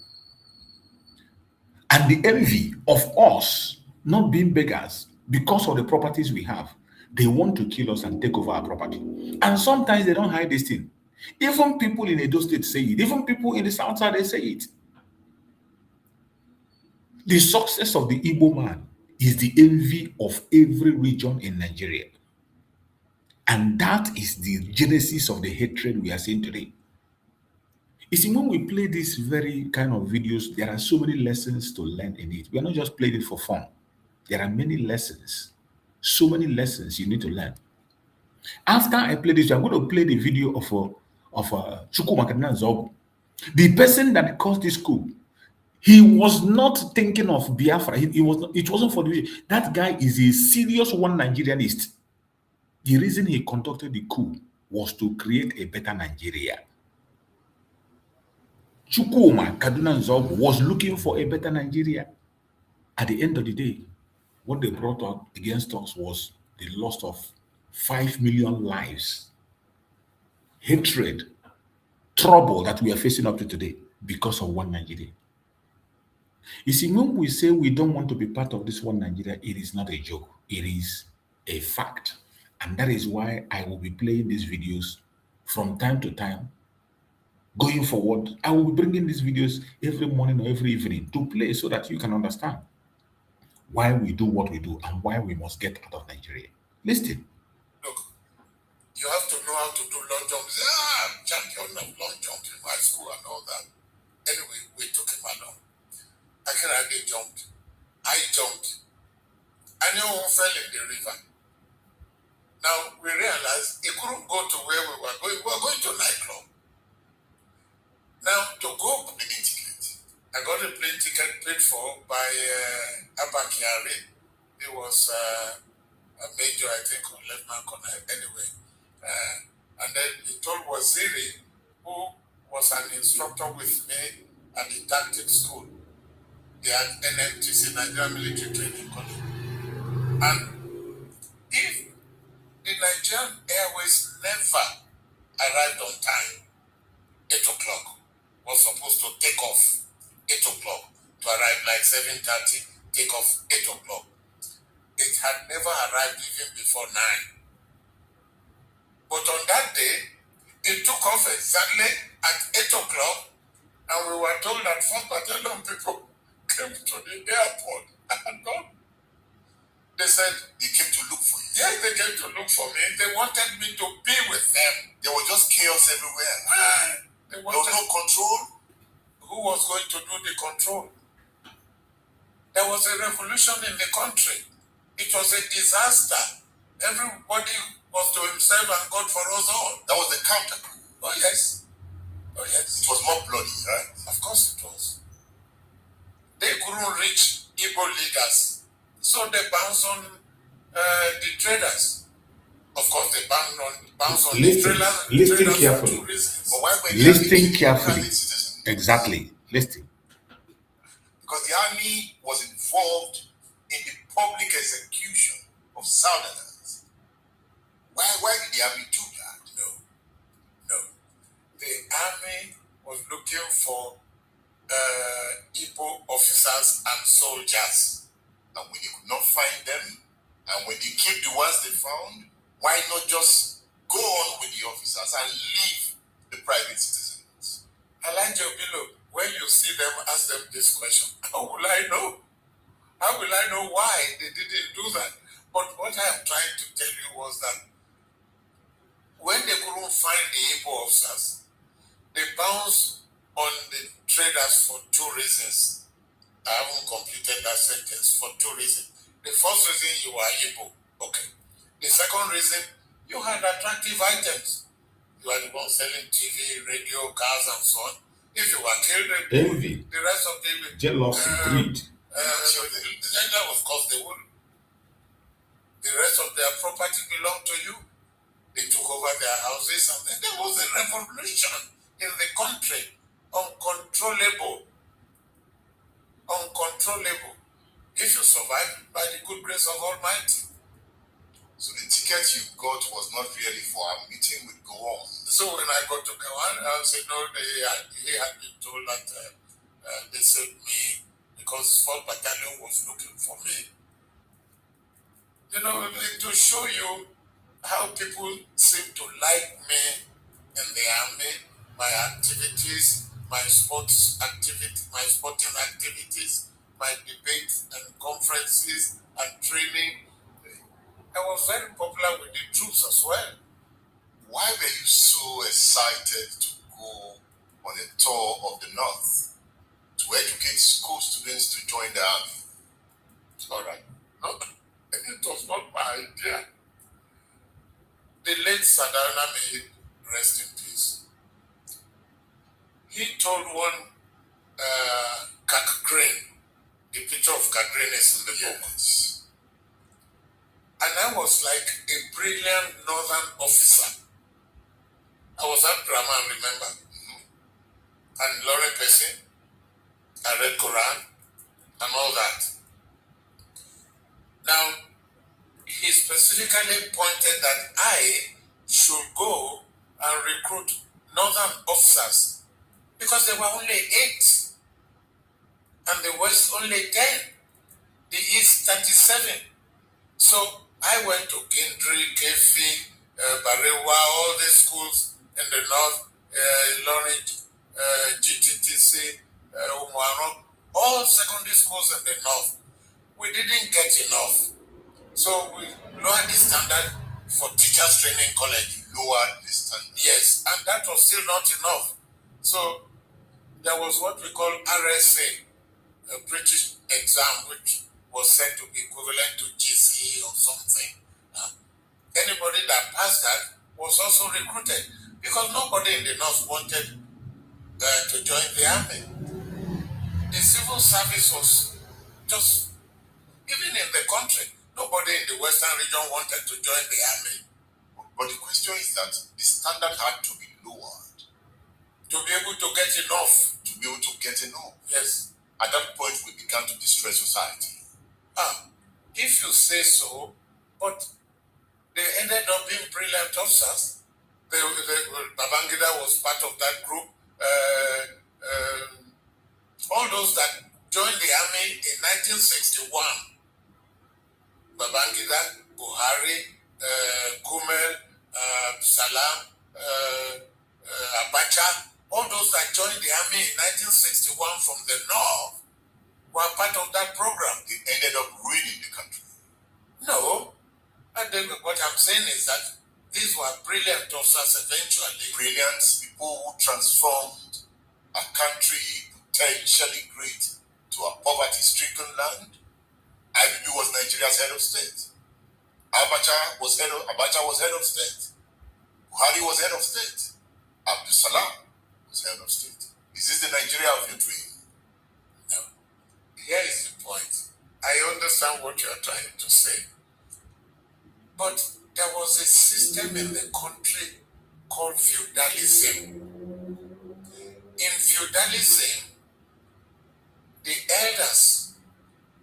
And the envy of us not being beggars because of the properties we have, they want to kill us and take over our property. And sometimes they don't hide this thing. Even people in Edo State say it. Even people in the South Side, they say it. The success of the Igbo man is the envy of every region in Nigeria. And that is the genesis of the hatred we are seeing today. You see, when we play these very kind of videos, there are so many lessons to learn in it. We are not just playing it for fun. There are many lessons, so many lessons you need to learn. After I play this, I'm going to play the video of Chukwuma Zogu, the person that caused this coup. He was not thinking of Biafra. He was not, it wasn't for the that guy is a serious one Nigerianist. The reason he conducted the coup was to create a better Nigeria. Chukwuma Kaduna Nzog was looking for a better Nigeria. At the end of the day, what they brought up against us was the loss of 5 million lives, hatred, trouble that we are facing up to today because of one Nigeria. You see, when we say we don't want to be part of this one Nigeria, it is not a joke. It is a fact. And that is why I will be playing these videos from time to time. Going forward, I will be bringing these videos every morning or every evening to play so that you can understand why we do what we do and why we must get out of Nigeria. Listen. Look, you have to know how to do long jumps. Champion of long jumps in high school and all that. Anyway, we took him along. I can hardly jumped. I jumped. I knew who fell in the river. Now we realized he couldn't go to where we were going. We were going to a nightclub. Now to go plane ticket. I got a plane ticket paid for by Abakiari. He was a major, I think, or lieutenant colonel. Anyway, and then he told Waziri, who was an instructor with me at the tactics school. They had NMTC, Nigerian Military Training College. And if the Nigerian Airways never arrived on time, 8 o'clock, was supposed to take off 8 o'clock, to arrive like 7:30, take off 8 o'clock. It had never arrived even before 9. But on that day, it took off exactly at 8 o'clock, and we were told that 4 battalion people came to the airport And God, they said, They came to look for you. yes, they came to look for me. They wanted me to be with them. There was just chaos everywhere. They There was wanted, no control. who was going to do the control? There was a revolution in the country. It was a disaster. Everybody was to himself and God for us all. That was the counter. Oh yes. Oh yes. It was more bloody, right? Of course it was. They couldn't reach Igbo leaders. So they bounced on the traders. Of course, they bounced on the traders Listen for carefully. 2 reasons. But why were the Listen army carefully. private citizens? Exactly. Listen. Because the army was involved in the public execution of Southerners. Why did the army do that? No. The army was looking for Igbo officers and soldiers. And when they could not find them, and when they killed the ones they found, why not just go on with the officers and leave the private citizens? Elijah Bilo, when you see them, ask them this question. How will I know? How will I know why they didn't do that? But what I am trying to tell you was that when they couldn't find the Igbo officers, they bounced on the traders for 2 reasons. I haven't completed that sentence for 2 reasons. The first reason, you are Igbo. Okay. The second reason, you had attractive items. You are the one selling TV, radio, cars, and so on. If you were killed, Envy, the rest of the jealousy, greed. of course they would. The rest of their property belonged to you. They took over their houses, and then there was a revolution in the country, uncontrollable. If you survive by the good grace of Almighty. So the ticket you got was not really for a meeting with Gowon. So when I got to Kawan, I said, no, he had been told that they saved me because 4th Battalion was looking for me. You know, to show you how people seem to like me in the army, my activities, my sporting activities, my debates and conferences and training. I was very popular with the troops as well. Why were you so excited to go on a tour of the North to educate school students to join the army? All right. No, it was not my idea. The late Sadana, may he rest in peace. He told one Crane, the picture of Crane is in the book. Yes. And I was like a brilliant northern officer. I was at drama, remember? And Lauren Pessin, I read Quran and all that. Now, he specifically pointed that I should go and recruit northern officers because there were only 8 and the West only 10, the East 37. So I went to Gindri, Kefi, Barewa, all the schools in the North, Lawrence, GTTC, Umuaro, all secondary schools in the North. We didn't get enough. So we lowered the standard for teachers training college. Lowered the standard. Yes, and that was still not enough. So there was what we call RSA, a British exam, which was said to be equivalent to GCE or something. Anybody that passed that was also recruited because nobody in the North wanted to join the army. The civil service was just, even in the country, nobody in the Western region wanted to join the army. But the question is that the standard had to be lowered to be able to get enough. To be able to get enough. Yes. At that point, we began to destroy society. If you say so, but they ended up being brilliant officers. Babangida was part of that group. All those that joined the army in 1961, Babangida, Buhari, Gumel, Salam, Abacha, all those that joined the army in 1961 from the North were part of that program. It ended up ruining the country. No, I think what I'm saying is that these were brilliant officers eventually. Brilliant people who transformed a country potentially great to a poverty-stricken land. IBB was Nigeria's head of state. Abacha was head of state. Buhari was head of state. Abdul Salam was head of state. Is this the Nigeria of your dream? No. Here is the point. I understand what you are trying to say. But there was a system in the country called feudalism. In feudalism, the elders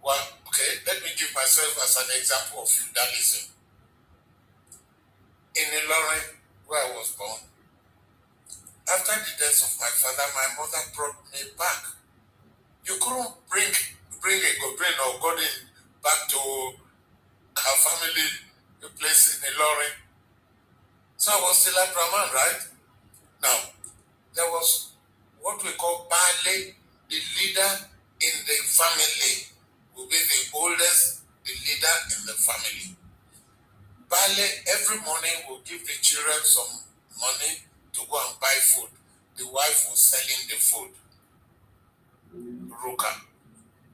were, okay, let me give myself as an example of feudalism. In Ilorin, where I was born, after the death of my father, my mother brought me back. You couldn't bring a goblin or godin back to our family place in Ilorin. So I was still a Brahman, right? Now, there was what we call Bale, the leader in the family, will be the oldest, the leader in the family. Bale every morning will give the children some money to go and buy food. The wife was selling the food. Ruka.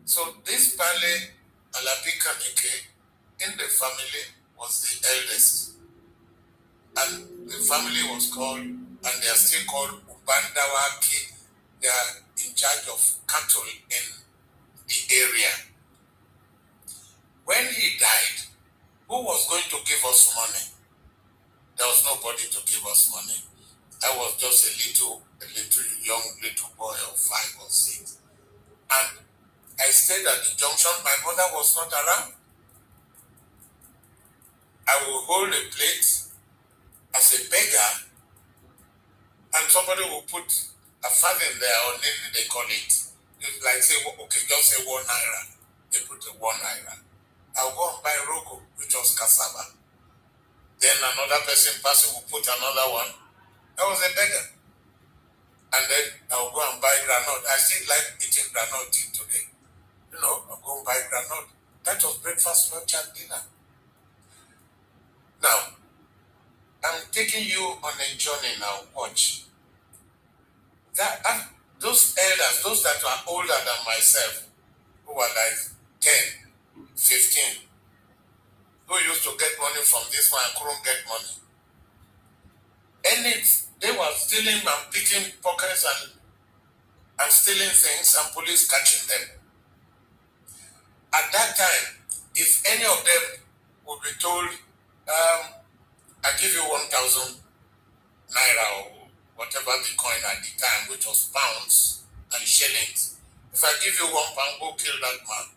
So this Bale Alabikanike in the family was the eldest. And the family was called, and they are still called Ubandawaki. They are in charge of cattle in the area. When he died, who was going to give us money? There was nobody to give us money. I was just a little young boy of 5 or 6. And I stayed at the junction. My mother was not around. I will hold a plate as a beggar, and somebody will put a farthing there, or maybe they call it. It's like, say, okay, just say 1 naira. They put a 1 naira. I'll go and buy rogo, which was cassava. Then another person will put another one. I was a beggar. And then I'll go and buy granite. I still like eating granite till today. I'll go and buy granite. That was breakfast, lunch, and dinner. Now, I'm taking you on a journey now. Watch. Those elders, those that are older than myself, who were like 10, 15, who used to get money from this one and couldn't get money. And they were stealing and picking pockets and stealing things, and police catching them. At that time, if any of them would be told, I give you 1,000 naira or whatever the coin at the time, which was pounds and shillings. If I give you 1 pound, go kill that man.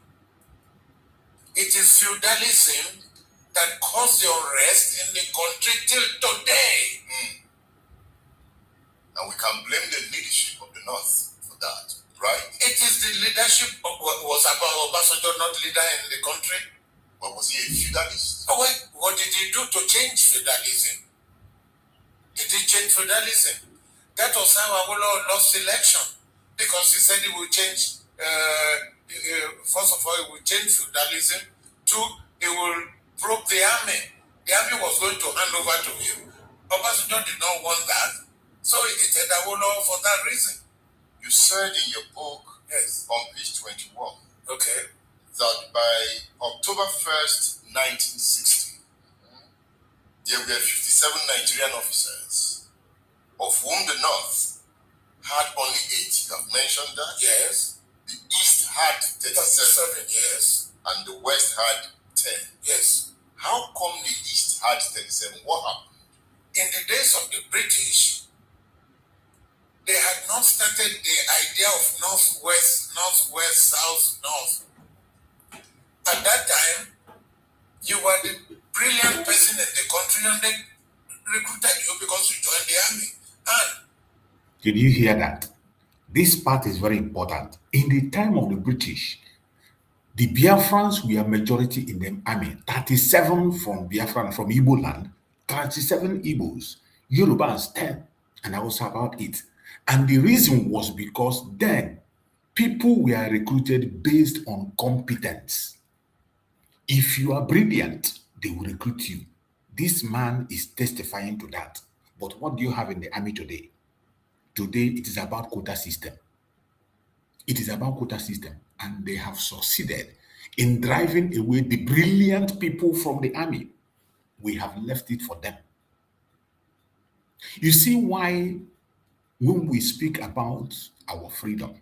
It is feudalism that caused the unrest in the country till today. And we can blame the leadership of the North for that, right? It is the leadership of was about Obasanjo not leader in the country. But was he a feudalist? Oh, well, what did he do to change feudalism? Did he change feudalism? That was how Awolowo lost the election, because he said he will change. First of all, he will change feudalism. 2, he will probe the army. The army was going to hand over to him. Obasanjo did not want that, so he did Awolowo for that reason. You said in your book, Yes. on page 21, Okay. that by October 1st, 1960, there were 57 Nigerian officers, of whom the North had only 8. You have mentioned that? Yes. The East had 37, Yes. and the West had 10. Yes. How come the East had 37? What happened? In the days of the British, they had not started the idea of northwest, south, north. At that time, you were the brilliant person in the country, and they recruited you because you joined the army. And Did you hear that? This part is very important. In the time of the British, the Biafrans were majority in the army. 37 from Biafran, from Igbo land, 37 Igbos, Yorubas 10, and I was about it. And the reason was because then People were recruited based on competence. If you are brilliant, they will recruit you. This man is testifying to that. But what do you have in the army today? Today, it is about quota system. It is about quota system. And they have succeeded in driving away the brilliant people from the army. We have left it for them. You see why when we speak about our freedom,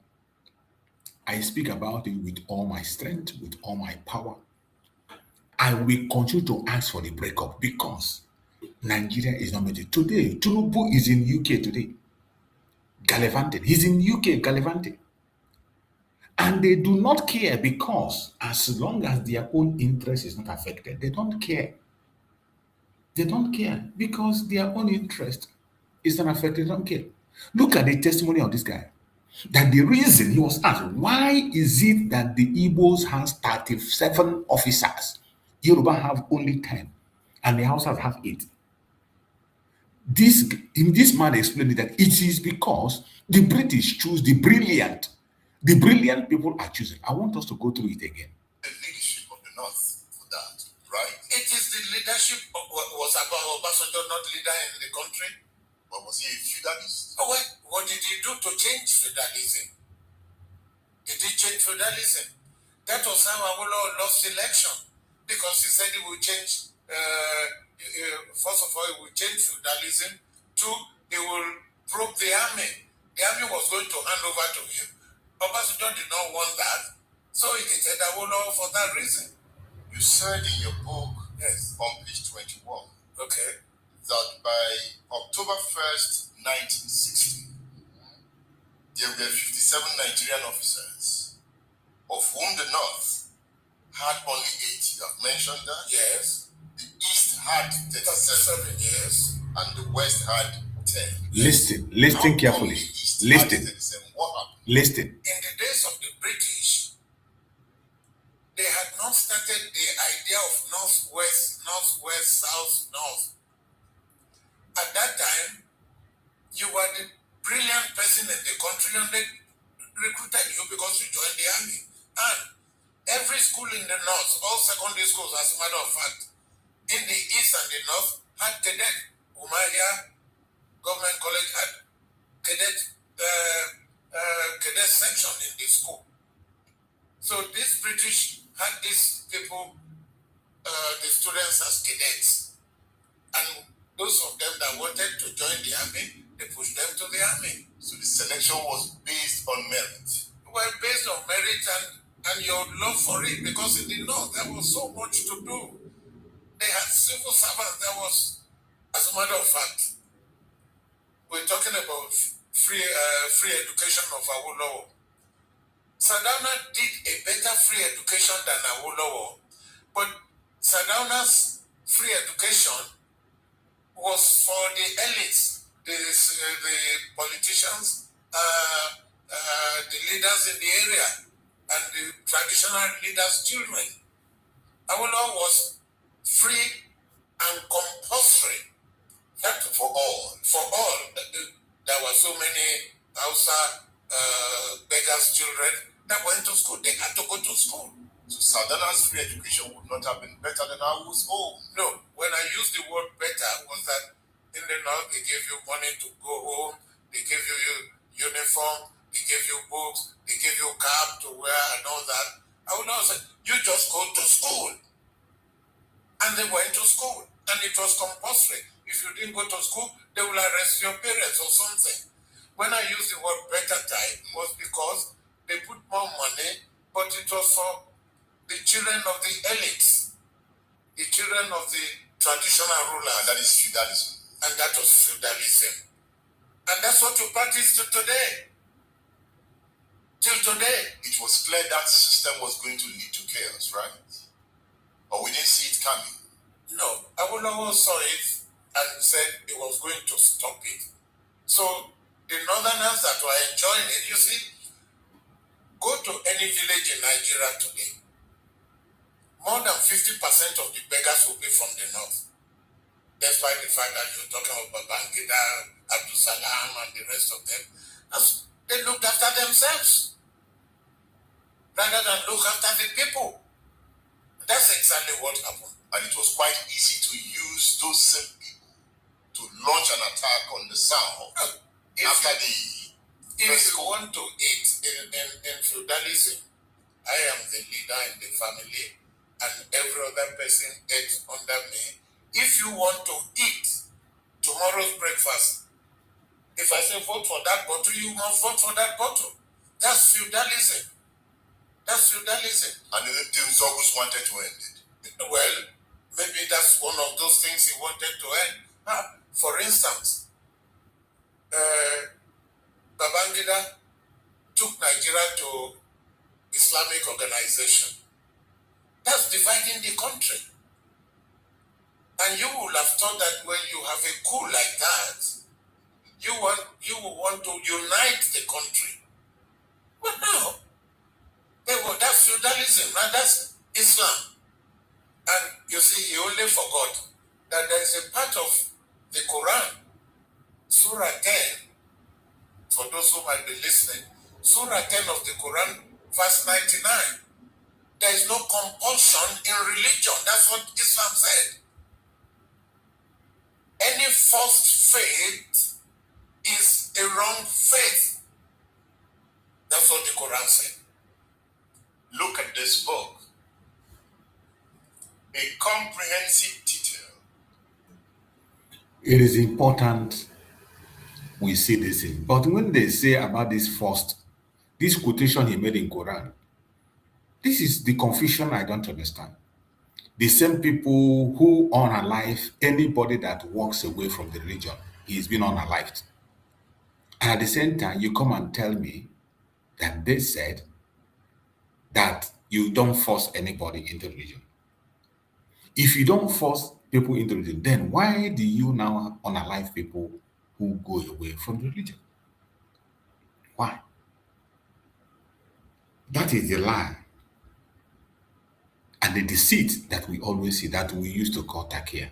I speak about it with all my strength, with all my power. I will continue to ask for the breakup because Nigeria is not made. Today, Tinubu is in UK today, gallivanting. He's in UK gallivanting. And they do not care because as long as their own interest is not affected, they don't care. They don't care because their own interest is not affected. They don't care. Look at the testimony of this guy. That the reason he was asked, why is it that the Igbos has 37 officers, Yoruba have only 10, and the Hausas have 8? This man explained that it is because the British choose the brilliant. The brilliant people are chosen. I want us to go through it again. The leadership of the North for that, right? It is the leadership of what was about Obasanjo not leader in the country. But was he a feudalist? Oh, well, what did he do to change feudalism? Did he change feudalism? That was how Awolowo lost the election because he said he would change. First of all, he would change feudalism. 2, he will probe the army. The army was going to hand over to him. Obasanjo did not want that, so he said Awolowo for that reason. You said in your book, yes, on page 21, okay, that by October 1st, 1960, there were 57 Nigerian officers, of whom the North had only 8. You have mentioned that? Yes. The East had 37, yes, and the West had 10. Listen carefully. Listen. What happened? Listen. In the days of the British, they had not started the idea of Northwest, South, North. At that time, you were the brilliant person in the country and they recruited you because you joined the army. And every school in the North, all secondary schools, as a matter of fact, in the East and the North, had cadet. Umaria Government College had cadet section in the school. So these British had these people, the students as cadets. And those of them that wanted to join the army, they pushed them to the army. So the selection was based on merit. Well, based on merit and your love for it, because in the North there was so much to do. They had civil servants. There was, as a matter of fact, we're talking about free education of Awolowo. Sardauna did a better free education than Awolowo, but Sardauna's free education was for the elites, the politicians, the leaders in the area, and the traditional leaders' children. Awolowo was free and compulsory. That for all. For all. There were so many Hausa beggars' children that went to school. They had to go to school. So Sardauna's free education would not have been better than ours. Oh, no. When I used the word better, was that in the North they gave you money to go home, they gave you uniform, they gave you books, they gave you cap to wear and all that. I would not say, you just go to school. And they went to school. And it was compulsory. If you didn't go to school, they will arrest your parents or something. When I used the word better time, it was because they put more money, but it was for the children of the elites, the children of the traditional rulers. And that is feudalism. And that was feudalism. And that's what you practice to today. Till today. It was clear that system was going to lead to chaos, right? Or we didn't see it coming. No, Awolowo saw it and said he was going to stop it. So the northerners that were enjoying it, you see, go to any village in Nigeria today. More than 50% of the beggars will be from the north. Despite the fact that you're talking about Babangida, Abdul Salam, and the rest of them. They looked after themselves. rather than look after the people. That's exactly what happened. And it was quite easy to use those same people to launch an attack on the South after if you want to eat in feudalism, I am the leader in the family and every other person eats under me. If you want to eat tomorrow's breakfast, if I say vote for that bottle, you must vote for that bottle. That's feudalism. That's feudalism. And the Zogus wanted to end it. Well, maybe that's one of those things he wanted to end. For instance, Babangida took Nigeria to Islamic organization. That's dividing the country. And you would have thought that when you have a coup like that, you will want to unite the country. But no. That's feudalism, right? That's Islam. And you see, he only forgot that there is a part of the Quran, Surah 10, for those who might be listening, Surah 10 of the Quran, verse 99. There is no compulsion in religion. That's what Islam said. Any forced faith is a wrong faith. That's what the Quran said. Look at this book. A comprehensive detail. It is important we see this in. But when they say about this quotation he made in Quran, this is the confusion I don't understand. The same people who unalive anybody that walks away from the religion, he's been unalived. And at the same time, you come and tell me that they said that you don't force anybody into religion. If you don't force people into religion, then why do you now unalive people who go away from the religion? Why? That is the lie and the deceit that we always see, that we used to call takia.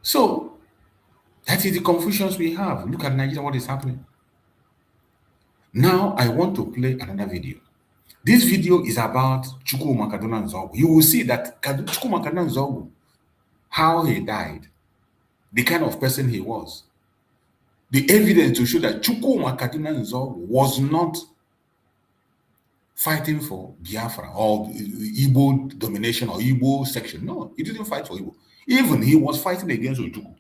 So that is the confusions we have. Look at Nigeria, what is happening. Now I want to play another video. This video is about Chukwuma Kaduna Nzogu. You will see that Chukwuma Kaduna Nzogu, how he died, the kind of person he was. The evidence to show that Chukwuma Kaduna Nzogu was not fighting for Biafra or Igbo domination or Igbo section. No, he didn't fight for Igbo. Even he was fighting against Ojukwu.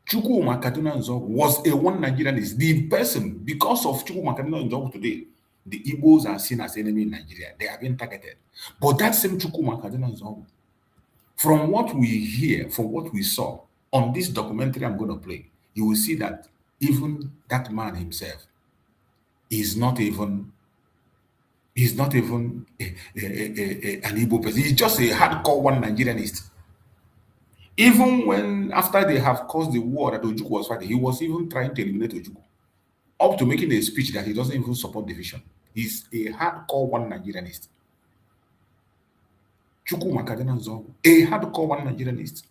Chukwuma Kaduna Nzogu was a one Nigerianist. The person, because of Chukwuma Kaduna Nzogu today, the Igbos are seen as enemy in Nigeria. They are being targeted. But that same Chukwuma Kaduna Nzogu, from what we hear, from what we saw on this documentary I'm going to play, you will see that even that man himself is not even an Igbo person. He's just a hardcore one Nigerianist. Even when, after they have caused the war that Ojukwu was fighting, he was even trying to eliminate Ojukwu, up to making a speech that he doesn't even support division. He's a hardcore one Nigerianist. Chukwuma Kaduna Nzogu, a hardcore one Nigerianist.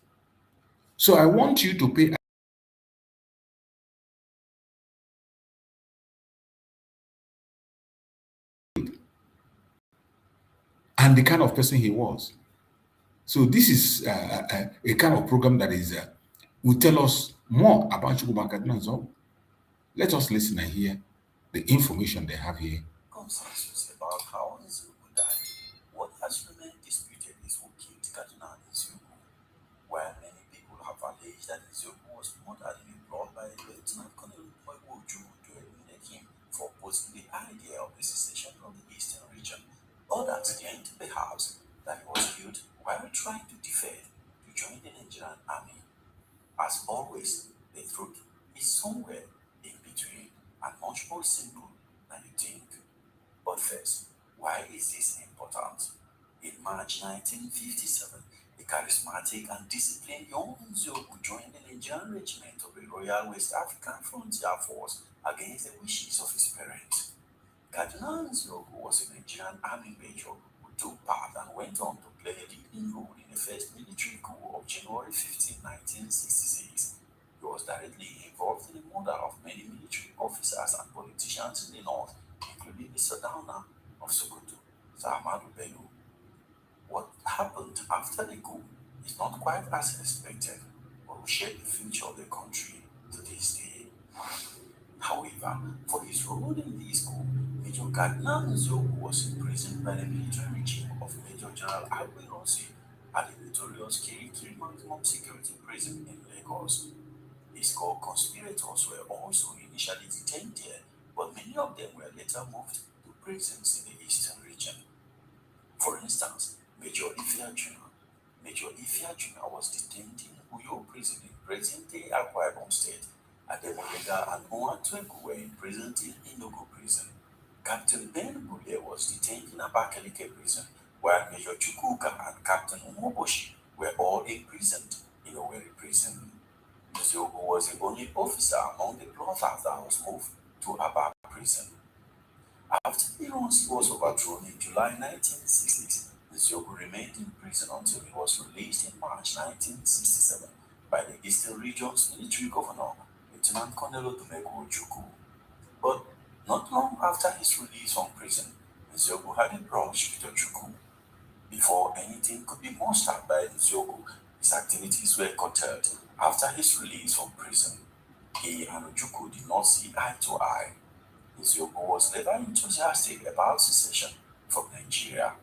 So I want you to pay and the kind of person he was. So this is a kind of program that is will tell us more about Chukwuma Kaduna Nzogu. Let us listen and hear the information they have here. Consensus about how Nzogu died. What has remained disputed is who killed Cardinal Nzogu. While many people have alleged that Nzogu was murdered in a plot by Lieutenant Colonel Moiwoju to eliminate him for opposing the idea of the secession of the Eastern region, others claimed perhaps that he was killed while trying to defect to join the Nigerian army. As always, the truth is somewhere in between and much more simple than you think. But first, why is this important? In March 1957, the charismatic and disciplined young Nzogu joined the Nigerian regiment of the Royal West African Frontier Force against the wishes of his parents. Cardinal Nzogu was a Nigerian army major who took part and went on to play a leading role in the first military coup of January 15, 1966. He He was directly involved in the murder of many military officers and politicians in the north, including the Sardana of Sokoto, Sir Ahmadu Bello. What happened after the coup is not quite as expected, but will shape the future of the country to this day. However, for his role in this coup, Major Cardinal Nzogu was imprisoned by the military regime of Major General Agberosi at the notorious Kirikiri maximum security prison in Lagos. His co-conspirators were also initially detained there, but many of them were later moved to prisons in the eastern region. For instance, Major Ifya Jr. was detained in Uyo prison in present-day Akwa Ibom State. Ademolega and Nwantwegu were imprisoned in Enugu prison. Captain Ben Bule was detained in Abakaliki prison, while Major Chukwuka and Captain Umoboshi were all imprisoned in Owerri prison. Nziogo was the only officer among the plotters that was moved to Aba prison. After the Ironsi was overthrown in July 1966, Nziogo remained in prison until he was released in March 1967 by the Eastern Region's military governor, Lieutenant Colonel Odumegwu Ojukwu. But not long after his release from prison, Nziogo had a brush with Ojukwu. Before anything could be mustered by Nziogo, his activities were curtailed after his release from prison. He and Ojukwu did not see eye to eye. Nziogo was never enthusiastic about secession from Nigeria.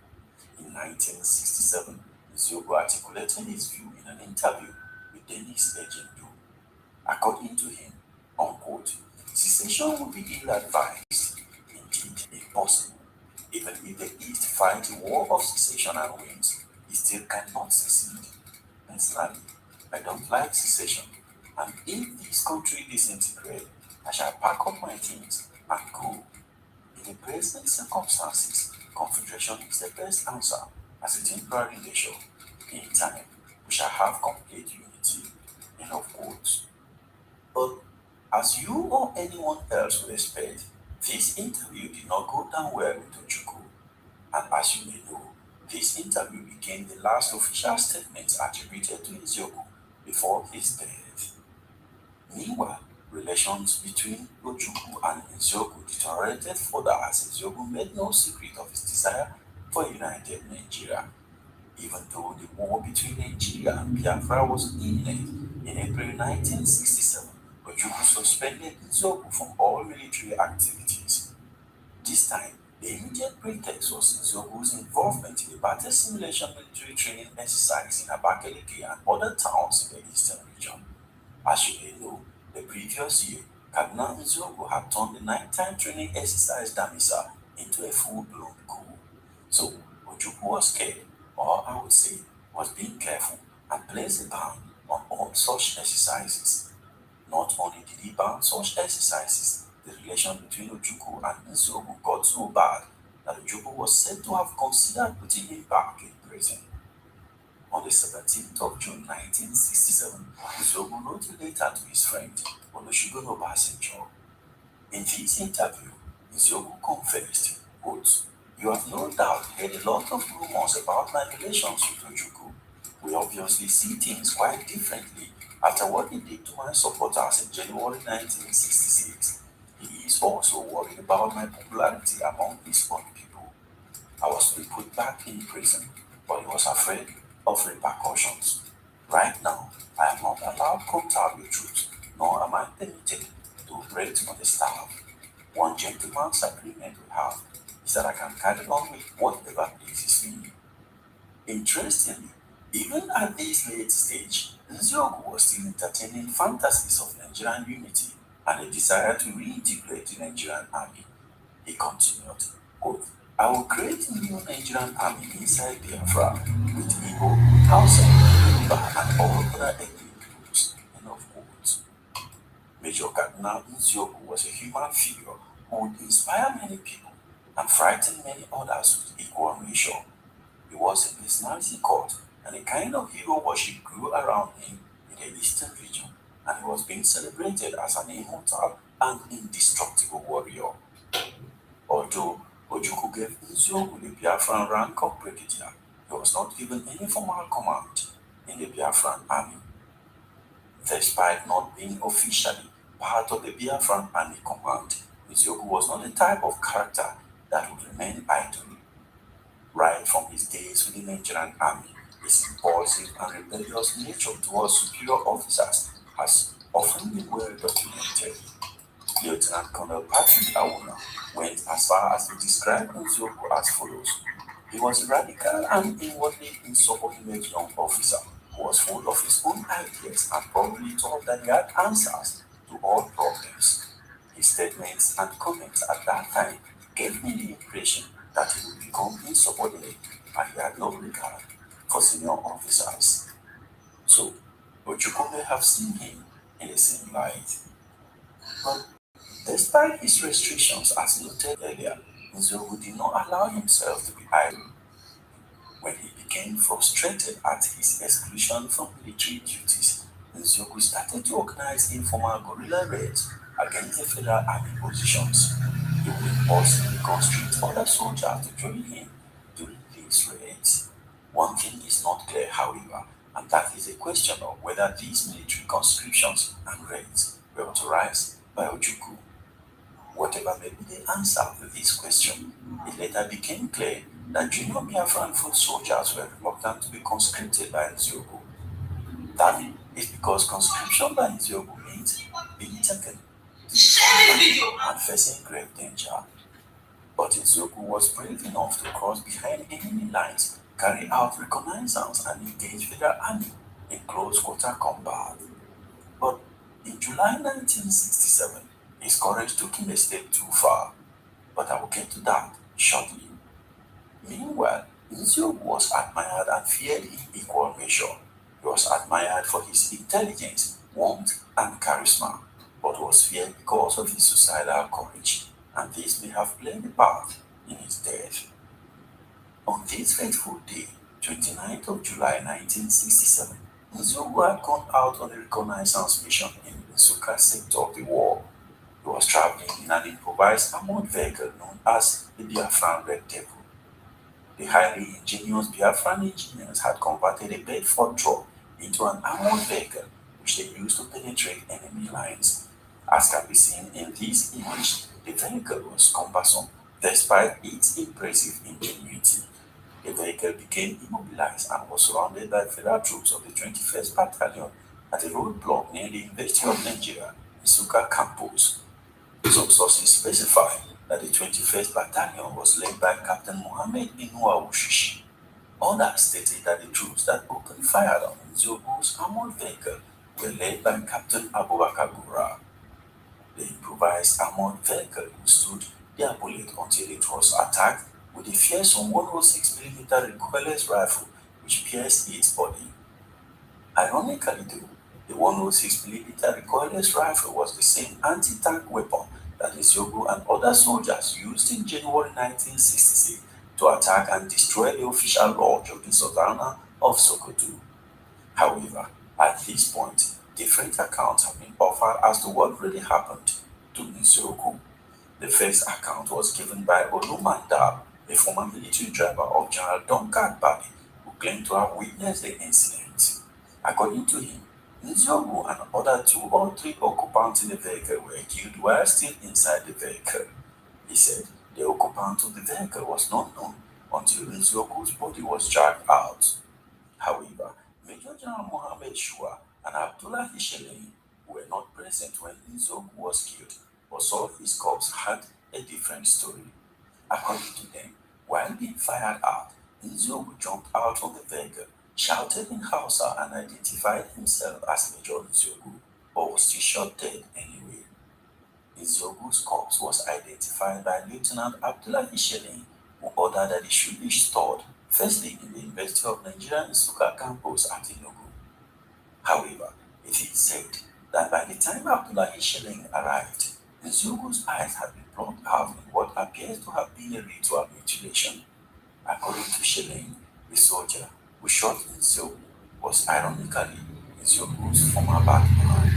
In 1967, Nziogo articulated his view in an interview with Dennis Ejendu. According to him, unquote, secession would be ill-advised, indeed impossible. Even if the East fight a war of secession and wins, it still cannot secede. Personally, I don't like secession, and if this country disintegrates, I shall pack up my things and go. In the present circumstances, confederation is the best answer as a temporary measure. In time, we shall have complete unity. End of quote. But as you or anyone else would expect, this interview did not go down well with Ojukwu. And as you may know, this interview became the last official statement attributed to Nziogo before his death. Meanwhile, relations between Ojukwu and Nziogo deteriorated further as Nziogo made no secret of his desire for a united Nigeria. Even though the war between Nigeria and Biafra was imminent, in April 1967, Ojukwu suspended Nziogo from all military activities. This time, the immediate pretext was Nziogo's involvement in the battle simulation military training exercise in Abakaliki and other towns in the eastern region. As you may know, the previous year, Cardinal Nziogo had turned the nighttime training exercise Damisa into a full-blown coup. So, Ojukwu was scared, or I would say, was being careful, and placed a ban on all such exercises. Not only did he ban such exercises, the relation between Ojukwu and Nziogo got so bad that Ojukwu was said to have considered putting him back in prison. On the 17th of June 1967, Nziogo wrote a letter to his friend, Olusegun Obasanjo. In this interview, Nziogo confessed, quote, "You have no doubt heard a lot of rumors about my relations with Ojukwu. We obviously see things quite differently after what he did to my supporters in January 1966. He is also worried about my popularity among his own people. I was to be put back in prison, but he was afraid of repercussions. Right now, I am not allowed contact with truth, nor am I permitted to operate on the staff. One gentleman's agreement we have is that I can carry on with whatever pleases me." Interestingly, even at this late stage, Nziogo was still entertaining fantasies of Nigerian unity and a desire to reintegrate the Nigerian army. He continued, quote, "I will create a new Nigerian army inside Biafra with Igbo, Hausa, Yoruba, and all other ethnic groups." End of quote. Major Cardinal Nziogo was a human figure who would inspire many people and frighten many others with equal measure. He was a personality cult, and a kind of hero worship grew around him in the eastern region, and he was being celebrated as an immortal and indestructible warrior. Although Ojukwu gave Nziogo the Biafran rank of brigadier, he was not given any formal command in the Biafran army. Despite not being officially part of the Biafran army command, Nziogu was not the type of character that would remain idle. Right from his days with the Nigerian army, his impulsive and rebellious nature towards superior officers has often been well documented. Lieutenant Colonel Patrick Awuna went as far as to describe Nziogu as follows. He was a radical and inwardly insubordinate young officer who was full of his own ideas and probably thought that he had answers to all problems. His statements and comments at that time gave me the impression that he would become insubordinate and he had no regard for senior officers. So, Ojukwu may have seen him in the same light. But despite his restrictions, as noted earlier, Nziogu did not allow himself to be idle. When he became frustrated at his exclusion from military duties, Nziogu started to organize informal guerrilla raids against the Federal Army positions. He would impulsively constrict other soldiers to join him during these raids. One thing is not clear, however, and that is a question of whether these military conscriptions and raids were authorized by Ojukwu. Whatever may be the answer to this question, it later became clear that junior Biafran foot soldiers were reluctant to be conscripted by Nziogu. That is because conscription by Nziogu means being taken to the front and facing grave danger. But Nziogu was brave enough to cross behind enemy lines, carry out reconnaissance, and engage Federal Army in close quarter combat. But in July 1967, his courage took him a step too far. But I will get to that shortly. Meanwhile, Nziogu was admired and feared in equal measure. He was admired for his intelligence, warmth, and charisma, but was feared because of his suicidal courage, and this may have played a part in his death. On this fateful day, 29th of July 1967, Nziogu had gone out on a reconnaissance mission in the Nsukka sector of the war. He was traveling in an improvised armored vehicle known as the Biafran Red Devil. The highly ingenious Biafran engineers had converted a Bedford truck into an armored vehicle which they used to penetrate enemy lines. As can be seen in this image, the vehicle was cumbersome despite its impressive ingenuity. The vehicle became immobilized and was surrounded by federal troops of the 21st Battalion at a roadblock near the University of Nigeria, Nsukka campus. Some sources specify that the 21st Battalion was led by Captain Mohammed Inua Wushishi. Others stated that the troops that opened fire on Nziogu's armored vehicle were led by Captain Abubakar Gura. The improvised armored vehicle withstood their bullet until it was attacked with a fearsome 106mm recoilless rifle which pierced its body. Ironically though, the 106mm recoilless rifle was the same anti-tank weapon that Nziogu and other soldiers used in January 1966 to attack and destroy the official lodge of the Sultana of Sokoto. However, at this point, different accounts have been offered as to what really happened to Nziogu. The first account was given by Olumandab, a former military driver of General Duncan Badi, who claimed to have witnessed the incident. According to him, Nziogu and other 2 or 3 occupants in the vehicle were killed while still inside the vehicle. He said the occupant of the vehicle was not known until Nziogu's body was dragged out. However, Major General Mohammed Shua and Abdullah Ishelein, who were not present when Nziogu was killed but saw his corpse, had a different story. According to them, while being fired at, Nziogu jumped out of the vehicle, shouted in Hausa, and identified himself as Major Nziogu, but was still shot dead anyway. Nziogu's corpse was identified by Lieutenant Abdullah Ishelein, who ordered that it should be stored firstly in the University of Nigeria Nsukka campus at Enugu. However, it is said that by the time Abdullah Ishelein arrived, Nziogu's eyes had been plucked out in what appears to have been a ritual mutilation. According to Ishelein, the soldier who shot Nziogu was ironically Nziogu's former batman.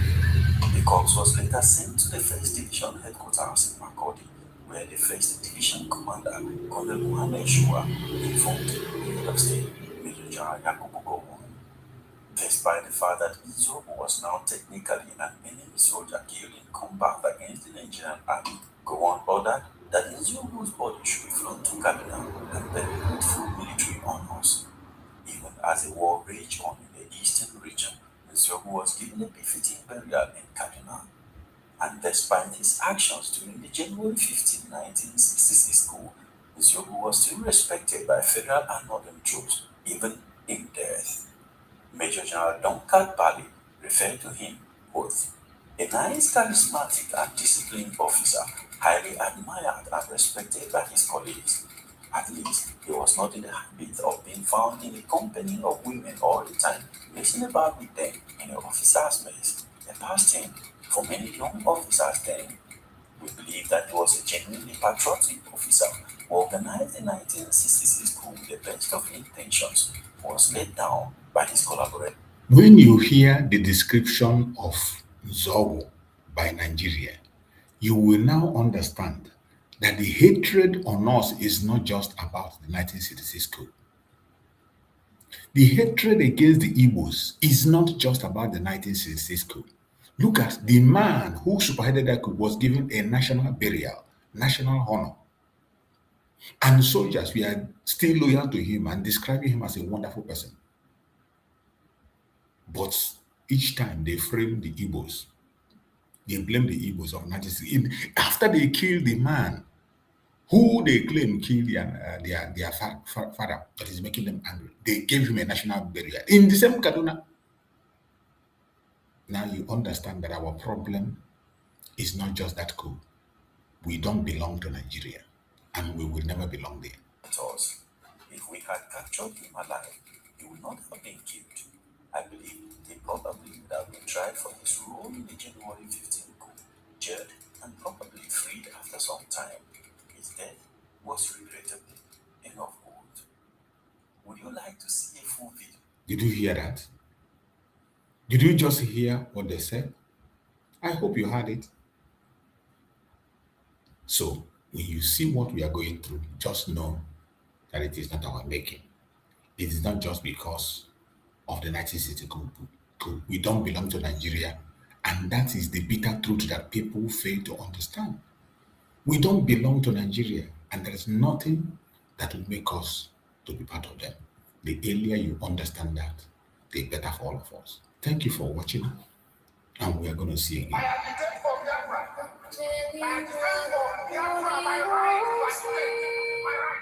The corpse was later sent to the 1st Division headquarters in Makurdi, where the 1st Division commander, Colonel Mohammed Shua, informed the head of state, Major General Yakubu Gowon. despite the fact that Izobu was now technically an enemy soldier killed in combat against the Nigerian army. Gowon ordered that Izobu's body should be flown to Kaduna and buried with full military honors. Even as the war raged on in the eastern region, Izobu was given a befitting burial in Kaduna. And despite his actions during the January 15, 1966 coup, Izobu was still respected by federal and northern troops, even in death. Major General Duncan Bali referred to him both a nice, charismatic, and disciplined officer, highly admired and respected by his colleagues. At least, he was not in the habit of being found in the company of women all the time, messing about with them in an officer's mess, a past thing for many young officers then. We believe that he was a genuinely patriotic officer who organized the 1966 coup with the best of intentions, was laid down by his collaborators. When you hear the description of Zobo by Nigeria, you will now understand that the hatred on us is not just about the 1966 coup. The hatred against the Igbos is not just about the 1966 coup. Look at the man who spearheaded that coup was given a national burial, national honor. And soldiers were still loyal to him and describing him as a wonderful person. But each time they frame the Igbos, they blame the Igbos of 1960. After they killed the man who they claim killed their father, that is making them angry, they gave him a national burial in the same Kaduna. Now you understand that our problem is not just that coup. We don't belong to Nigeria, and we will never belong there. Us. If we had captured him alive, he would not have been killed. I believe he probably would have been tried for his role in the January 15 coup, jailed, and probably freed after some time. His death was regrettably enough old. Would you like to see a full video? Did you hear that? Did you just hear what they said? I hope you heard it. So, when you see what we are going through, just know that it is not our making. It is not just because of the 1960 coup. We don't belong to Nigeria, and that is the bitter truth that people fail to understand. We don't belong to Nigeria, and there is nothing that will make us to be part of them. The earlier you understand that, the better for all of us. Thank you for watching, and we are going to see you again. I have been for Biafra. I have stand for Biafra, my right, my strength, my right.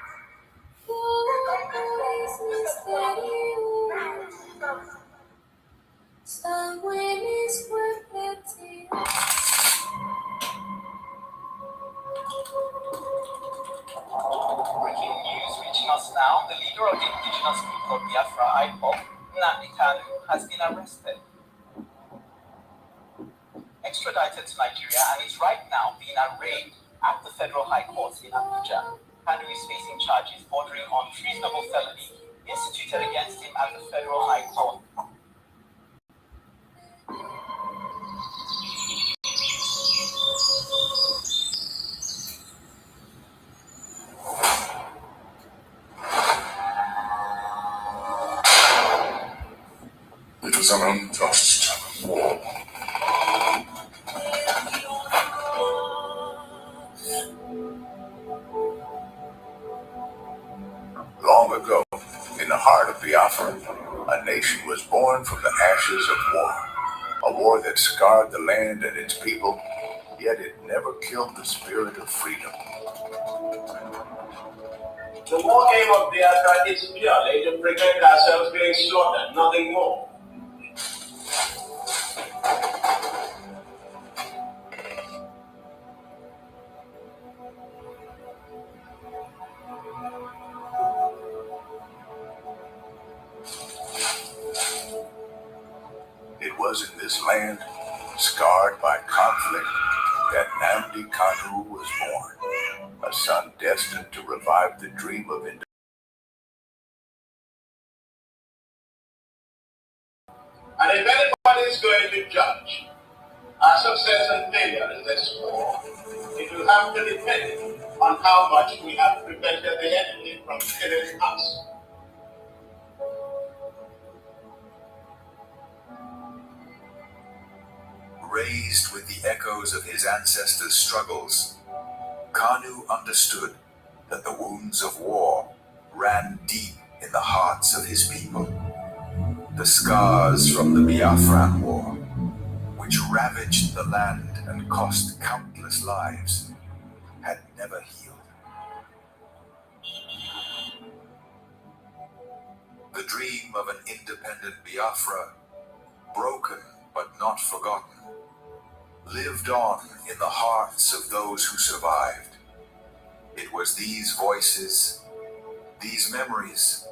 Breaking news reaching us now. The leader of the indigenous group of Biafra, IPOB, Nnamdi Kanu, has been arrested, extradited to Nigeria, and is right now being arraigned at the Federal High Court in Abuja. Kanu is facing charges bordering on treasonable felony instituted against him at the Federal High Court. It was an unjust war. Long ago, in the heart of Biafra, a nation was born from the ashes of war. A war that scarred the land and its people, yet it never killed the spirit of freedom. The war game of Biafra is purely to prevent ourselves being slaughtered, nothing more. It was in this land, scarred by conflict, that Nnamdi Kanu was born, a son destined to revive the dream of independence. And if anybody is going to judge our success and failure in this war, it will have to depend on how much we have prevented the enemy from killing us. Raised with the echoes of his ancestors' struggles, Kanu understood that the wounds of war ran deep in the hearts of his people. The scars from the Biafran War, which ravaged the land and cost countless lives, had never healed. The dream of an independent Biafra, broken but not forgotten, lived on in the hearts of those who survived. It was these voices, these memories,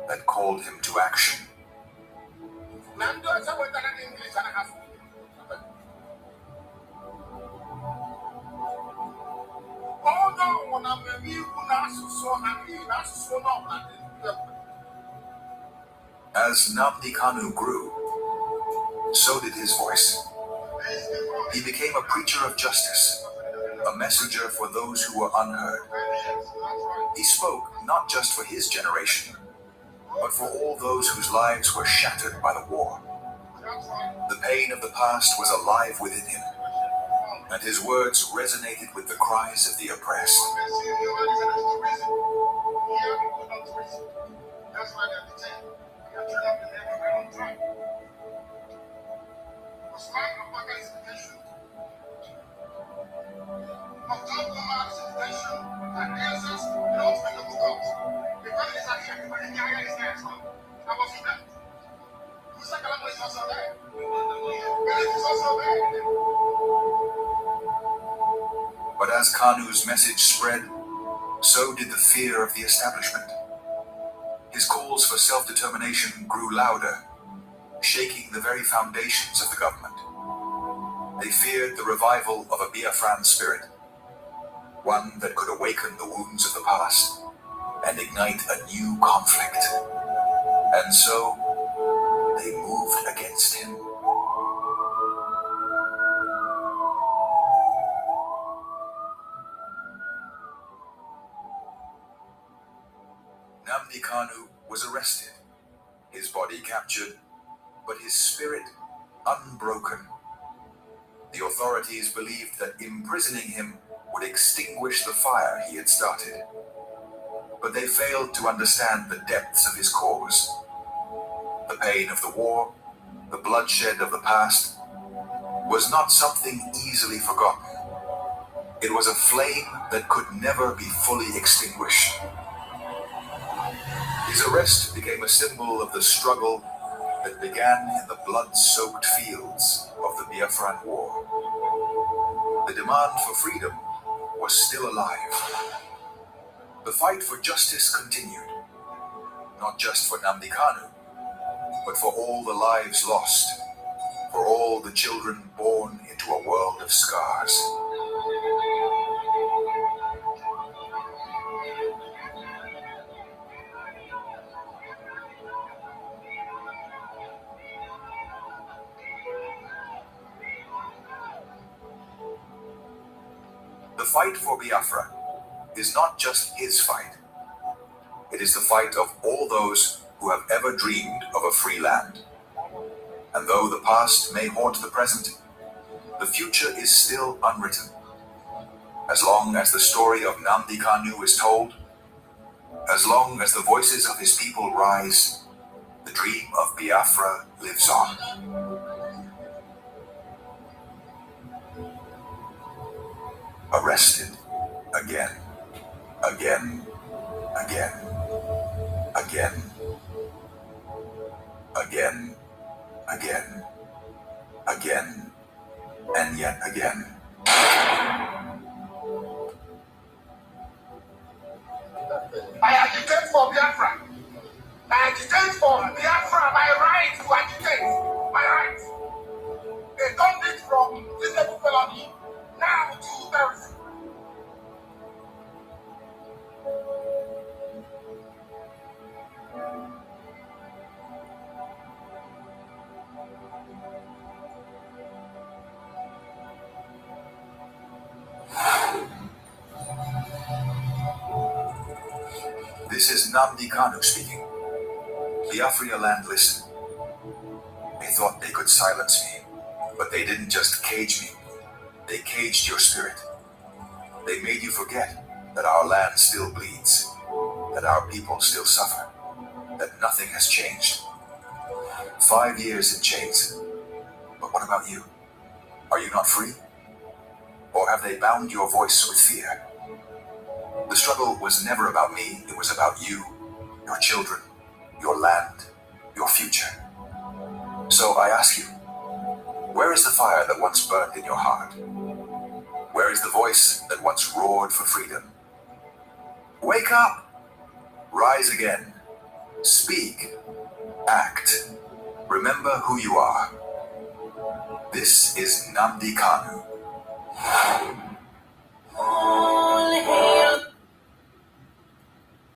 that called him to action. As Nnamdi Kanu grew, so did his voice. He became a preacher of justice, a messenger for those who were unheard. He spoke not just for his generation, but for all those whose lives were shattered by the war. The pain of the past was alive within him, and his words resonated with the cries of the oppressed. But as Kanu's message spread, so did the fear of the establishment. His calls for self-determination grew louder, shaking the very foundations of the government. They feared the revival of a Biafran spirit, one that could awaken the wounds of the past and ignite a new conflict. And so, they moved against him. Nnamdi Kanu was arrested, his body captured, but his spirit unbroken. The authorities believed that imprisoning him would extinguish the fire he had started. But they failed to understand the depths of his cause. The pain of the war, the bloodshed of the past, was not something easily forgotten. It was a flame that could never be fully extinguished. His arrest became a symbol of the struggle that began in the blood-soaked fields of the Biafran War. The demand for freedom was still alive. The fight for justice continued, not just for Nnamdi Kanu, but for all the lives lost, for all the children born into a world of scars. The fight for Biafra is not just his fight. It is the fight of all those who have ever dreamed of a free land. And though the past may haunt the present, the future is still unwritten. As long as the story of Nnamdi Kanu is told, as long as the voices of his people rise, the dream of Biafra lives on. Arrested again, again, again, again, again, again, again, and yet again. I agitate for Biafra. I agitate for Biafra. My right to agitate. My right. They turned it from visible felony now to terrorism. This is Nnamdi Kanu speaking. Biafra land listened. They thought they could silence me, But they didn't just cage me, they caged your spirit. They made you forget that our land still bleeds, that our people still suffer, that nothing has changed. 5 years in chains. But what about you? Are you not free? Or have they bound your voice with fear? The struggle was never about me, it was about you, your children, your land, your future. So I ask you, where is the fire that once burned in your heart? Where is the voice that once roared for freedom? Wake up! Rise again. Speak. Act. Remember who you are. This is Nnamdi Kanu.